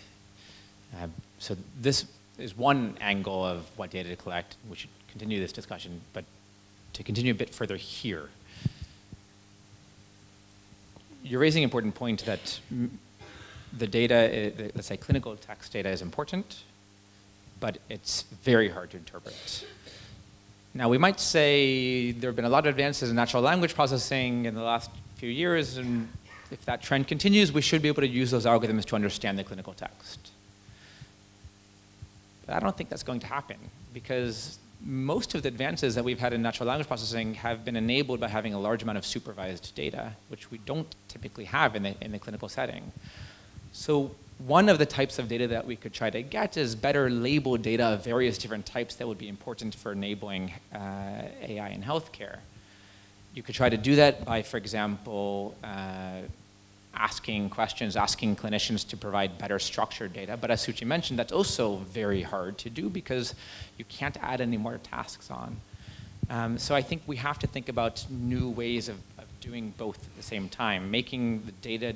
Speaker 5: So this is one angle of what data to collect. We should continue this discussion, but to continue a bit further here, you're raising an important point that the data, let's say clinical text data, is important, but it's very hard to interpret. Now, we might say there have been a lot of advances in natural language processing in the last few years, and if that trend continues, we should be able to use those algorithms to understand the clinical text. But I don't think that's going to happen, because most of the advances that we've had in natural language processing have been enabled by having a large amount of supervised data, which we don't typically have in the clinical setting. So one of the types of data that we could try to get is better labeled data of various different types that would be important for enabling AI in healthcare. You could try to do that by, for example, asking questions, asking clinicians to provide better structured data. But as Suchi mentioned, that's also very hard to do because you can't add any more tasks on. So I think we have to think about new ways of doing both at the same time, making the data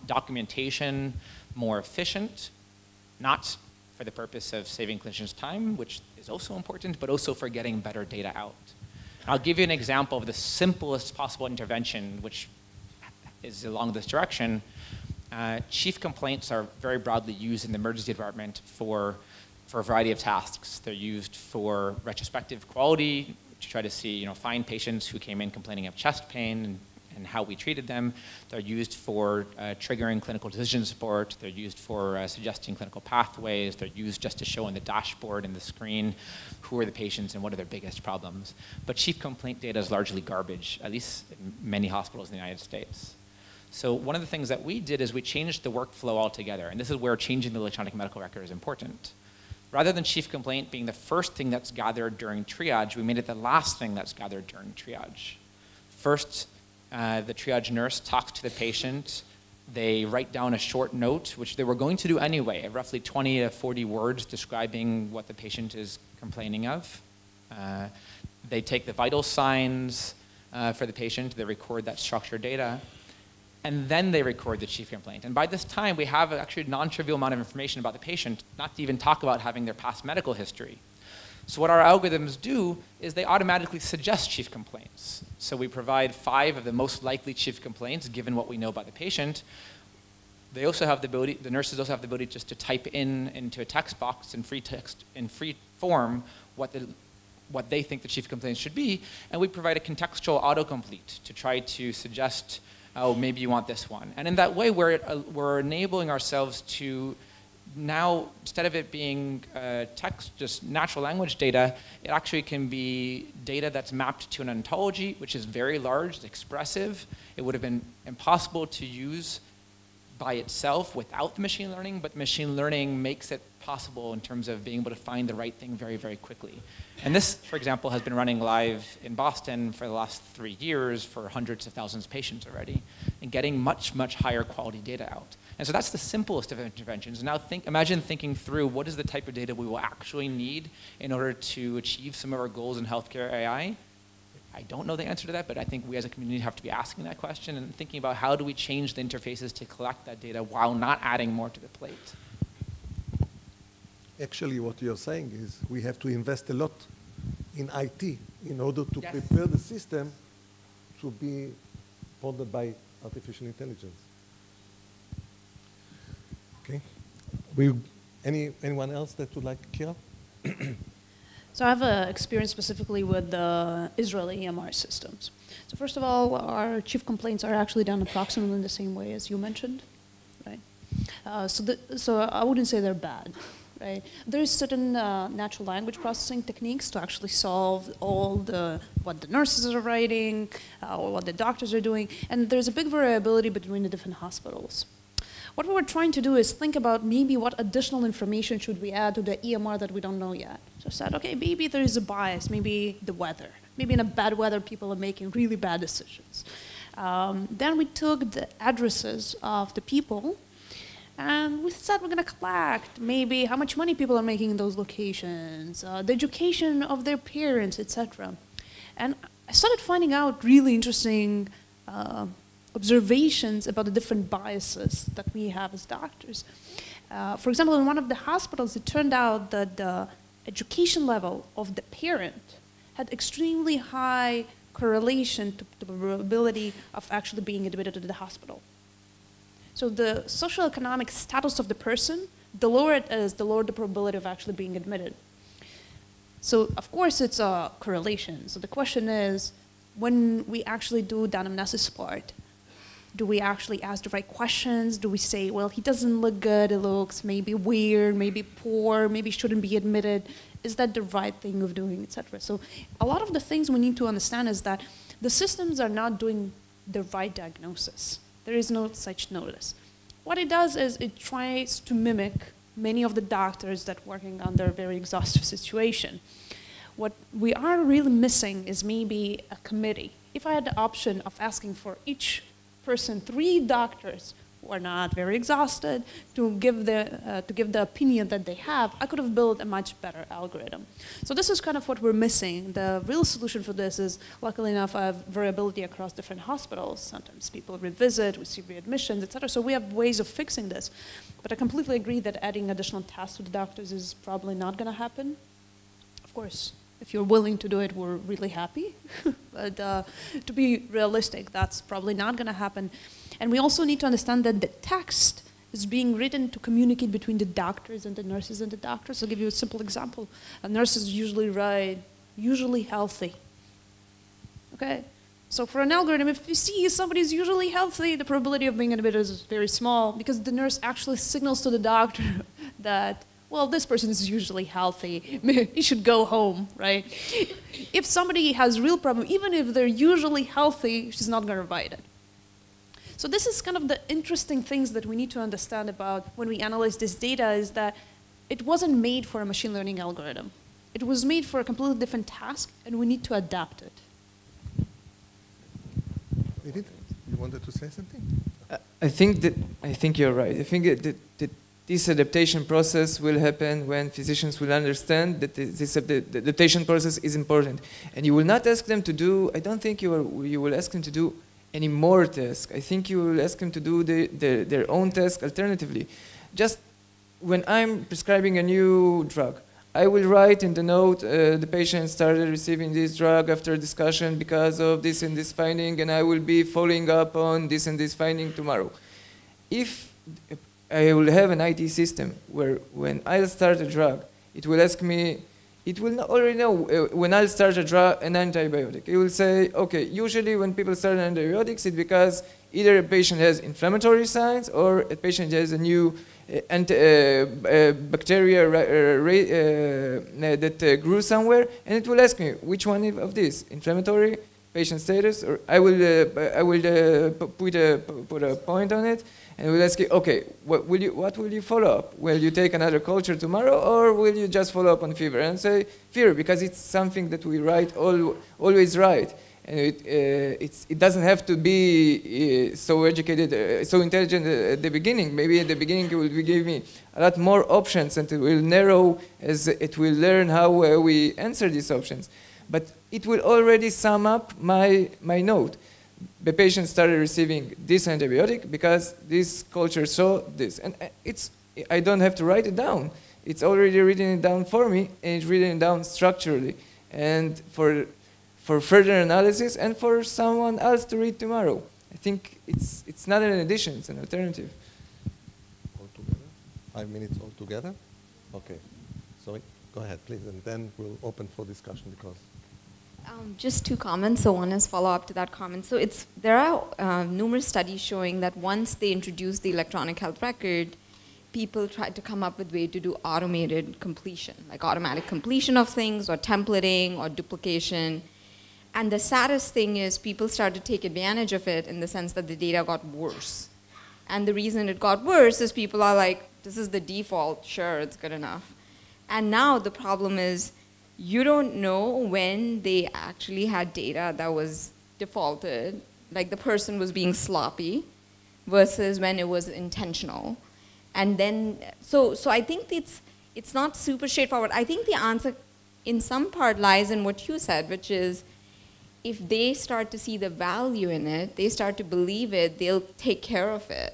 Speaker 5: documentation more efficient, not for the purpose of saving clinicians time, which is also important, but also for getting better data out. I'll give you an example of the simplest possible intervention, which is along this direction. Chief complaints are very broadly used in the emergency department for a variety of tasks. They're used for retrospective quality, to try to see, find patients who came in complaining of chest pain and how we treated them. They're used for triggering clinical decision support. They're used for suggesting clinical pathways. They're used just to show on the dashboard and the screen who are the patients and what are their biggest problems. But chief complaint data is largely garbage, at least in many hospitals in the United States. So one of the things that we did is we changed the workflow altogether, and this is where changing the electronic medical record is important. Rather than chief complaint being the first thing that's gathered during triage, we made it the last thing that's gathered during triage. First, the triage nurse talks to the patient. They write down a short note, which they were going to do anyway, roughly 20 to 40 words describing what the patient is complaining of. They take the vital signs for the patient. They record that structured data. And then they record the chief complaint. And by this time, we have actually a non-trivial amount of information about the patient, not to even talk about having their past medical history. So what our algorithms do is they automatically suggest chief complaints. So we provide 5 of the most likely chief complaints given what we know about the patient. They also have the ability, the nurses also have the ability just to type into a text box in free text, in free form, what they think the chief complaints should be, and we provide a contextual autocomplete to try to suggest, oh, maybe you want this one. And in that way, we're enabling ourselves to now, instead of it being text, just natural language data, it actually can be data that's mapped to an ontology, which is very large, expressive. It would have been impossible to use by itself without the machine learning, but machine learning makes it possible in terms of being able to find the right thing very, very quickly. And this, for example, has been running live in Boston for the last 3 years for hundreds of thousands of patients already, and getting much, much higher quality data out. And so that's the simplest of interventions. Now imagine thinking through what is the type of data we will actually need in order to achieve some of our goals in healthcare AI. I don't know the answer to that, but I think we as a community have to be asking that question and thinking about how do we change the interfaces to collect that data while not adding more to the plate.
Speaker 2: Actually, what you're saying is we have to invest a lot in IT in order to prepare the system to be pondered by artificial intelligence. Okay. Anyone else that would like to Kira?
Speaker 3: So I have experience specifically with the Israeli EMR systems. So first of all, our chief complaints are actually done approximately in the same way as you mentioned, right? So I wouldn't say they're bad, right? There's certain natural language processing techniques to actually solve all what the nurses are writing, or what the doctors are doing, and there's a big variability between the different hospitals. What we were trying to do is think about maybe what additional information should we add to the EMR that we don't know yet. So I said, okay, maybe there is a bias, maybe the weather. Maybe in a bad weather, people are making really bad decisions. Then we took the addresses of the people, and we said we're going to collect maybe how much money people are making in those locations, the education of their parents, etc. And I started finding out really interesting observations about the different biases that we have as doctors. For example, in one of the hospitals, it turned out that the education level of the parent had extremely high correlation to the probability of actually being admitted to the hospital. So the socioeconomic status of the person, the lower it is, the lower the probability of actually being admitted. So of course it's a correlation. So the question is, when we actually do the anamnesis part, do we actually ask the right questions? Do we say, well, he doesn't look good, he looks maybe weird, maybe poor, maybe shouldn't be admitted? Is that the right thing of doing, etc.? So a lot of the things we need to understand is that the systems are not doing the right diagnosis. There is no such notice. What it does is it tries to mimic many of the doctors that are working under a very exhaustive situation. What we are really missing is maybe a committee. If I had the option of asking for each person 3 doctors who are not very exhausted to give the opinion that they have, I could have built a much better algorithm. So this is kind of what we're missing. The real solution for this is, luckily enough, I have variability across different hospitals. Sometimes people revisit, we see readmissions, etc. So we have ways of fixing this. But I completely agree that adding additional tasks to the doctors is probably not going to happen. Of course, if you're willing to do it, we're really happy. But to be realistic, that's probably not going to happen. And we also need to understand that the text is being written to communicate between the doctors and the nurses and the doctors. I'll give you a simple example. Nurses usually write, usually healthy. Okay? So for an algorithm, if you see somebody's usually healthy, the probability of being admitted is very small because the nurse actually signals to the doctor that, well, this person is usually healthy. He should go home, right? If somebody has real problem, even if they're usually healthy, she's not going to write it. So this is kind of the interesting things that we need to understand about when we analyze this data is that it wasn't made for a machine learning algorithm. It was made for a completely different task, and we need to adapt it.
Speaker 2: Edith, you wanted to say something?
Speaker 6: I think you're right. I think that this adaptation process will happen when physicians will understand that the adaptation process is important. And you will not ask them to do, I don't think you will ask them to do any more tasks. I think you will ask them to do their own task alternatively. Just when I'm prescribing a new drug, I will write in the note, the patient started receiving this drug after discussion because of this and this finding, and I will be following up on this and this finding tomorrow. If I will have an IT system where when I'll start a drug, it will ask me, it will already know when I'll start a drug, an antibiotic. It will say, okay, usually when people start antibiotics, it's because either a patient has inflammatory signs or a patient has a new bacteria that grew somewhere, and it will ask me which one of these, inflammatory, patient status, or I will put a point on it, and we'll ask you, okay, what will you follow up? Will you take another culture tomorrow, or will you just follow up on fever? And say fever, because it's something that we always write. And it doesn't have to be so educated, so intelligent at the beginning. Maybe at the beginning it will give me a lot more options, and it will narrow as it will learn how we answer these options. But it will already sum up my note. The patient started receiving this antibiotic because this culture saw this. And I don't have to write it down. It's already written it down for me, and it's written it down structurally. And for further analysis and for someone else to read tomorrow. I think it's not an addition, it's an alternative.
Speaker 2: All together? 5 minutes all together? Okay. So go ahead, please, and then we'll open for discussion because...
Speaker 9: Just 2 comments. So one is follow up to that comment. So there are numerous studies showing that once they introduced the electronic health record, people tried to come up with ways to do automated completion, like automatic completion of things or templating or duplication. And the saddest thing is people started to take advantage of it in the sense that the data got worse. And the reason it got worse is people are like, this is the default, sure, it's good enough. And now the problem is you don't know when they actually had data that was defaulted, like the person was being sloppy, versus when it was intentional. And then, so I think it's not super straightforward. I think the answer in some part lies in what you said, which is, if they start to see the value in it, they start to believe it, they'll take care of it,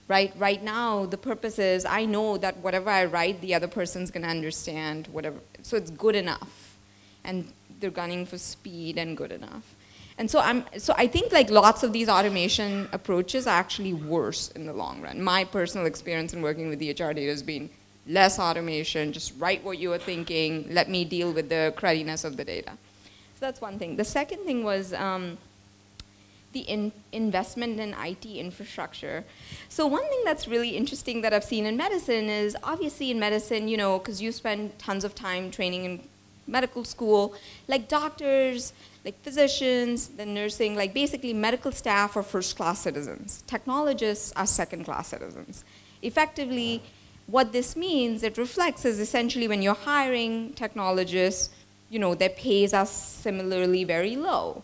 Speaker 9: right? Right now, the purpose is, I know that whatever I write, the other person's gonna understand, whatever, so it's good enough. And they're gunning for speed and good enough. And so I think like lots of these automation approaches are actually worse in the long run. My personal experience in working with the HR data has been less automation, just write what you were thinking, let me deal with the crudiness of the data. So that's one thing. The second thing was the investment in IT infrastructure. So one thing that's really interesting that I've seen in medicine is, obviously in medicine, you know, because you spend tons of time training in medical school, like doctors, like physicians, the nursing, like basically medical staff are first-class citizens. Technologists are second-class citizens. Effectively, what this means, it reflects is essentially when you're hiring technologists, you know, their pays are similarly very low.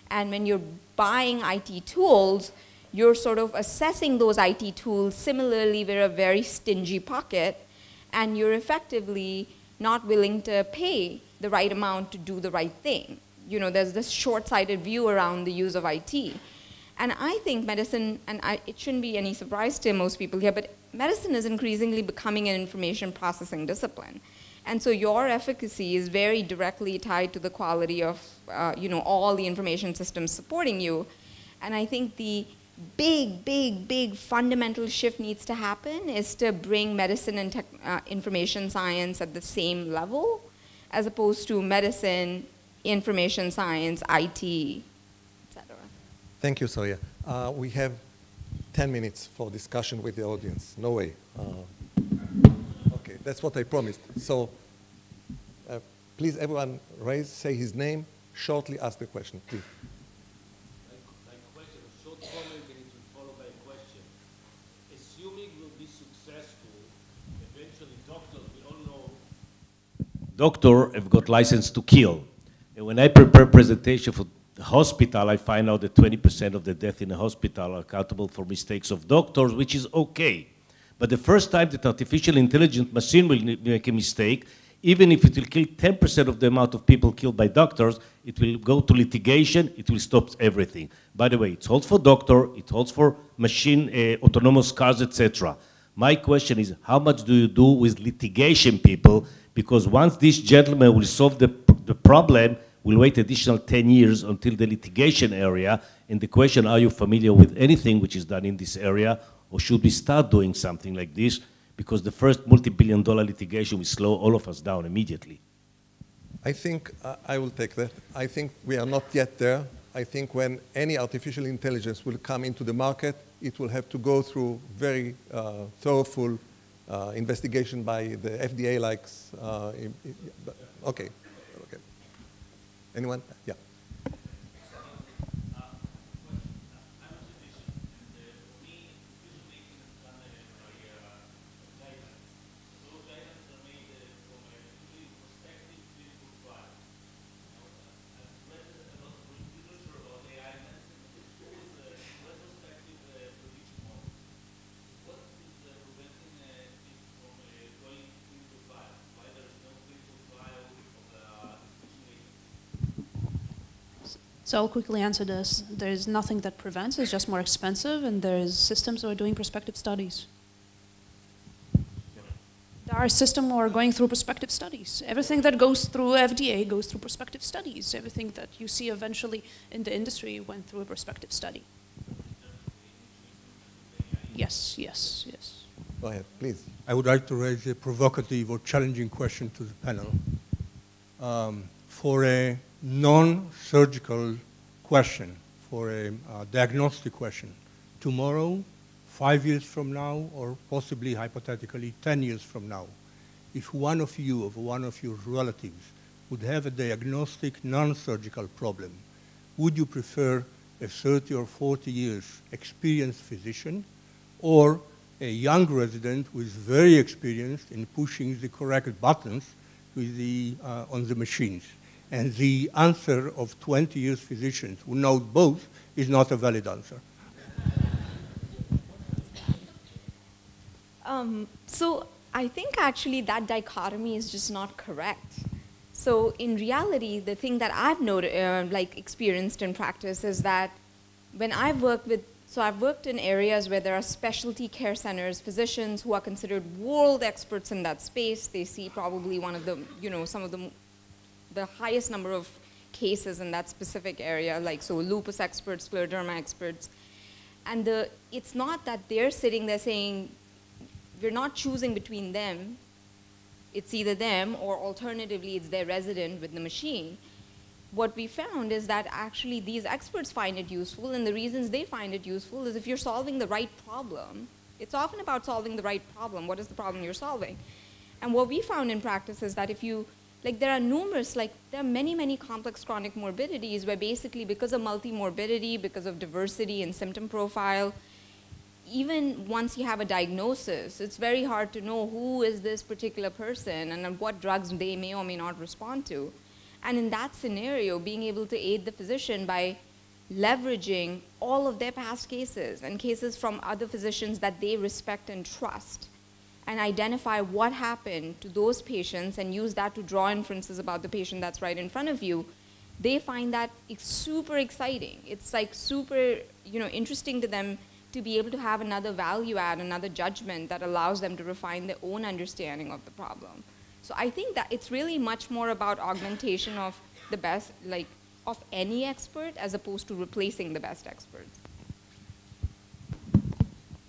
Speaker 9: And when you're buying IT tools, you're sort of assessing those IT tools similarly with a very stingy pocket, and you're effectively not willing to pay the right amount to do the right thing. You know, there's this short-sighted view around the use of IT. And I think medicine, and it shouldn't be any surprise to most people here, but medicine is increasingly becoming an information processing discipline. And so your efficacy is very directly tied to the quality of, you know, all the information systems supporting you. And I think the big fundamental shift needs to happen is to bring medicine and information science at the same level, as opposed to medicine, information science, IT, etc.
Speaker 2: Thank you, Saria. We have 10 minutes for discussion with the audience. No way. Okay, that's what I promised. So please, everyone, say his name, shortly ask the question, please.
Speaker 10: Like a question, a short comment, and it will follow by a question. Assuming we'll be successful, eventually doctors, we all know, doctors have got license to kill. And when I prepare presentation for the hospital, I find out that 20% of the death in the hospital are accountable for mistakes of doctors, which is okay. But the first time that artificial intelligence machine will make a mistake, even if it will kill 10% of the amount of people killed by doctors, it will go to litigation, it will stop everything. By the way, it holds for doctor, it holds for machine, autonomous cars, etc. My question is, how much do you do with litigation people? Because once this gentleman will solve the problem, we'll wait additional 10 years until the litigation area. And the question, are you familiar with anything which is done in this area? Or should we start doing something like this? Because the first multi-billion-dollar litigation will slow all of us down immediately.
Speaker 2: I think I will take that. I think we are not yet there. I think when any artificial intelligence will come into the market, it will have to go through very thorough investigation by the FDA likes. Okay. Anyone? Yeah.
Speaker 3: So I'll quickly answer this. There's nothing that prevents, it's just more expensive, and there's systems that are doing prospective studies. There are systems who are going through prospective studies. Everything that goes through FDA goes through prospective studies. Everything that you see eventually in the industry went through a prospective study. Yes, yes, yes.
Speaker 2: Go ahead, please.
Speaker 11: I would like to raise a provocative or challenging question to the panel. For a non-surgical question, for a diagnostic question, tomorrow, 5 years from now, or possibly hypothetically 10 years from now, if one of you or one of your relatives would have a diagnostic non-surgical problem, would you prefer a 30 or 40 years experienced physician or a young resident who is very experienced in pushing the correct buttons with on the machines? And the answer of 20 years physicians who know both is not a valid answer.
Speaker 9: So I think actually that dichotomy is just not correct. So in reality, the thing that I've experienced in practice is that when I've worked I've worked in areas where there are specialty care centers, physicians who are considered world experts in that space. They see probably one of the, some of the highest number of cases in that specific area, so lupus experts, scleroderma experts. And it's not that they're sitting there saying, we're not choosing between them. It's either them or alternatively it's their resident with the machine. What we found is that actually these experts find it useful, and the reasons they find it useful is if you're solving the right problem. It's often about solving the right problem. What is the problem you're solving? And what we found in practice is that if you, there are many, many complex chronic morbidities where basically because of multimorbidity, because of diversity in symptom profile, even once you have a diagnosis, it's very hard to know who is this particular person and what drugs they may or may not respond to. And in that scenario, being able to aid the physician by leveraging all of their past cases and cases from other physicians that they respect and trust, and identify what happened to those patients and use that to draw inferences about the patient that's right in front of you, they find that it's super exciting. It's super interesting to them to be able to have another value add, another judgment that allows them to refine their own understanding of the problem. So I think that it's really much more about augmentation of the best, of any expert as opposed to replacing the best experts.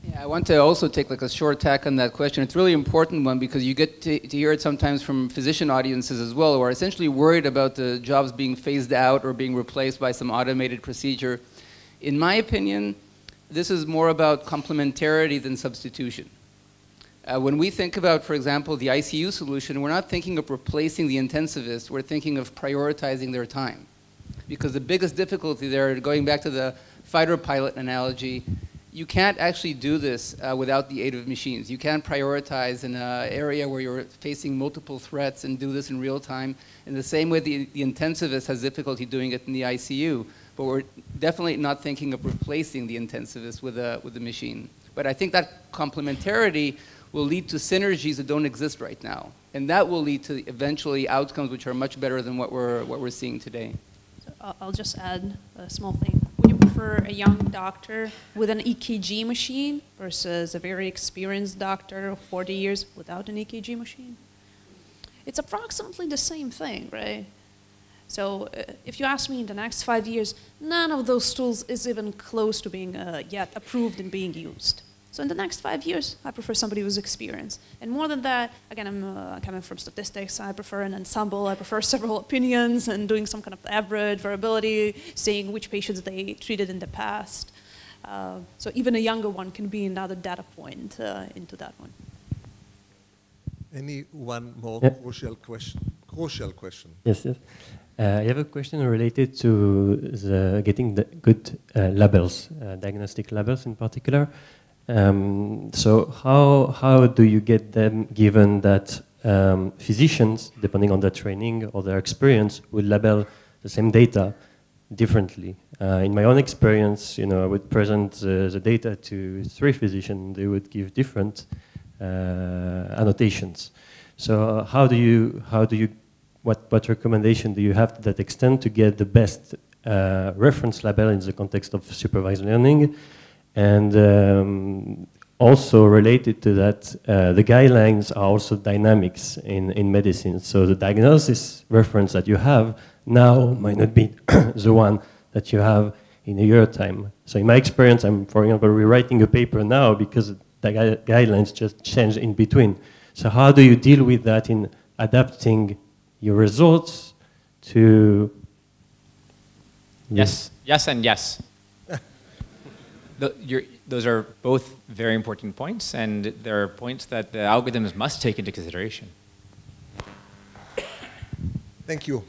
Speaker 7: Yeah, I want to also take a short tack on that question. It's a really important one because you get to hear it sometimes from physician audiences as well, who are essentially worried about the jobs being phased out or being replaced by some automated procedure. In my opinion, this is more about complementarity than substitution. When we think about, for example, the ICU solution, we're not thinking of replacing the intensivist, we're thinking of prioritizing their time. Because the biggest difficulty there, going back to the fighter pilot analogy, you can't actually do this without the aid of machines. You can't prioritize in an area where you're facing multiple threats and do this in real time. In the same way the intensivist has difficulty doing it in the ICU, but we're definitely not thinking of replacing the intensivist with a machine. But I think that complementarity will lead to synergies that don't exist right now. And that will lead to eventually outcomes which are much better than what we're seeing today.
Speaker 3: So I'll just add a small thing. Would you prefer a young doctor with an EKG machine versus a very experienced doctor of 40 years without an EKG machine? It's approximately the same thing, right? So if you ask me in the next 5 years, none of those tools is even close to being yet approved and being used. So in the next 5 years, I prefer somebody who's experienced. And more than that, again, I'm coming from statistics. I prefer an ensemble. I prefer several opinions and doing some kind of average variability, seeing which patients they treated in the past. So even a younger one can be another data point into that one.
Speaker 2: Any one more crucial question? Crucial question.
Speaker 12: Yes, yes. I have a question related to getting the good labels, diagnostic labels in particular. So how do you get them, given that physicians, depending on their training or their experience, will label the same data differently? In my own experience, I would present the data to 3 physicians. They would give different annotations. So how do you what recommendation do you have to that extent to get the best reference label in the context of supervised learning? And also related to that, the guidelines are also dynamics in medicine. So the diagnosis reference that you have now might not be the one that you have in a year's time. So in my experience, I'm, for example, rewriting a paper now because the guidelines just change in between. So how do you deal with that in adapting your results to...
Speaker 5: Yes, yes, and yes. Those are both very important points, and there are points that the algorithms must take into consideration.
Speaker 2: Thank you.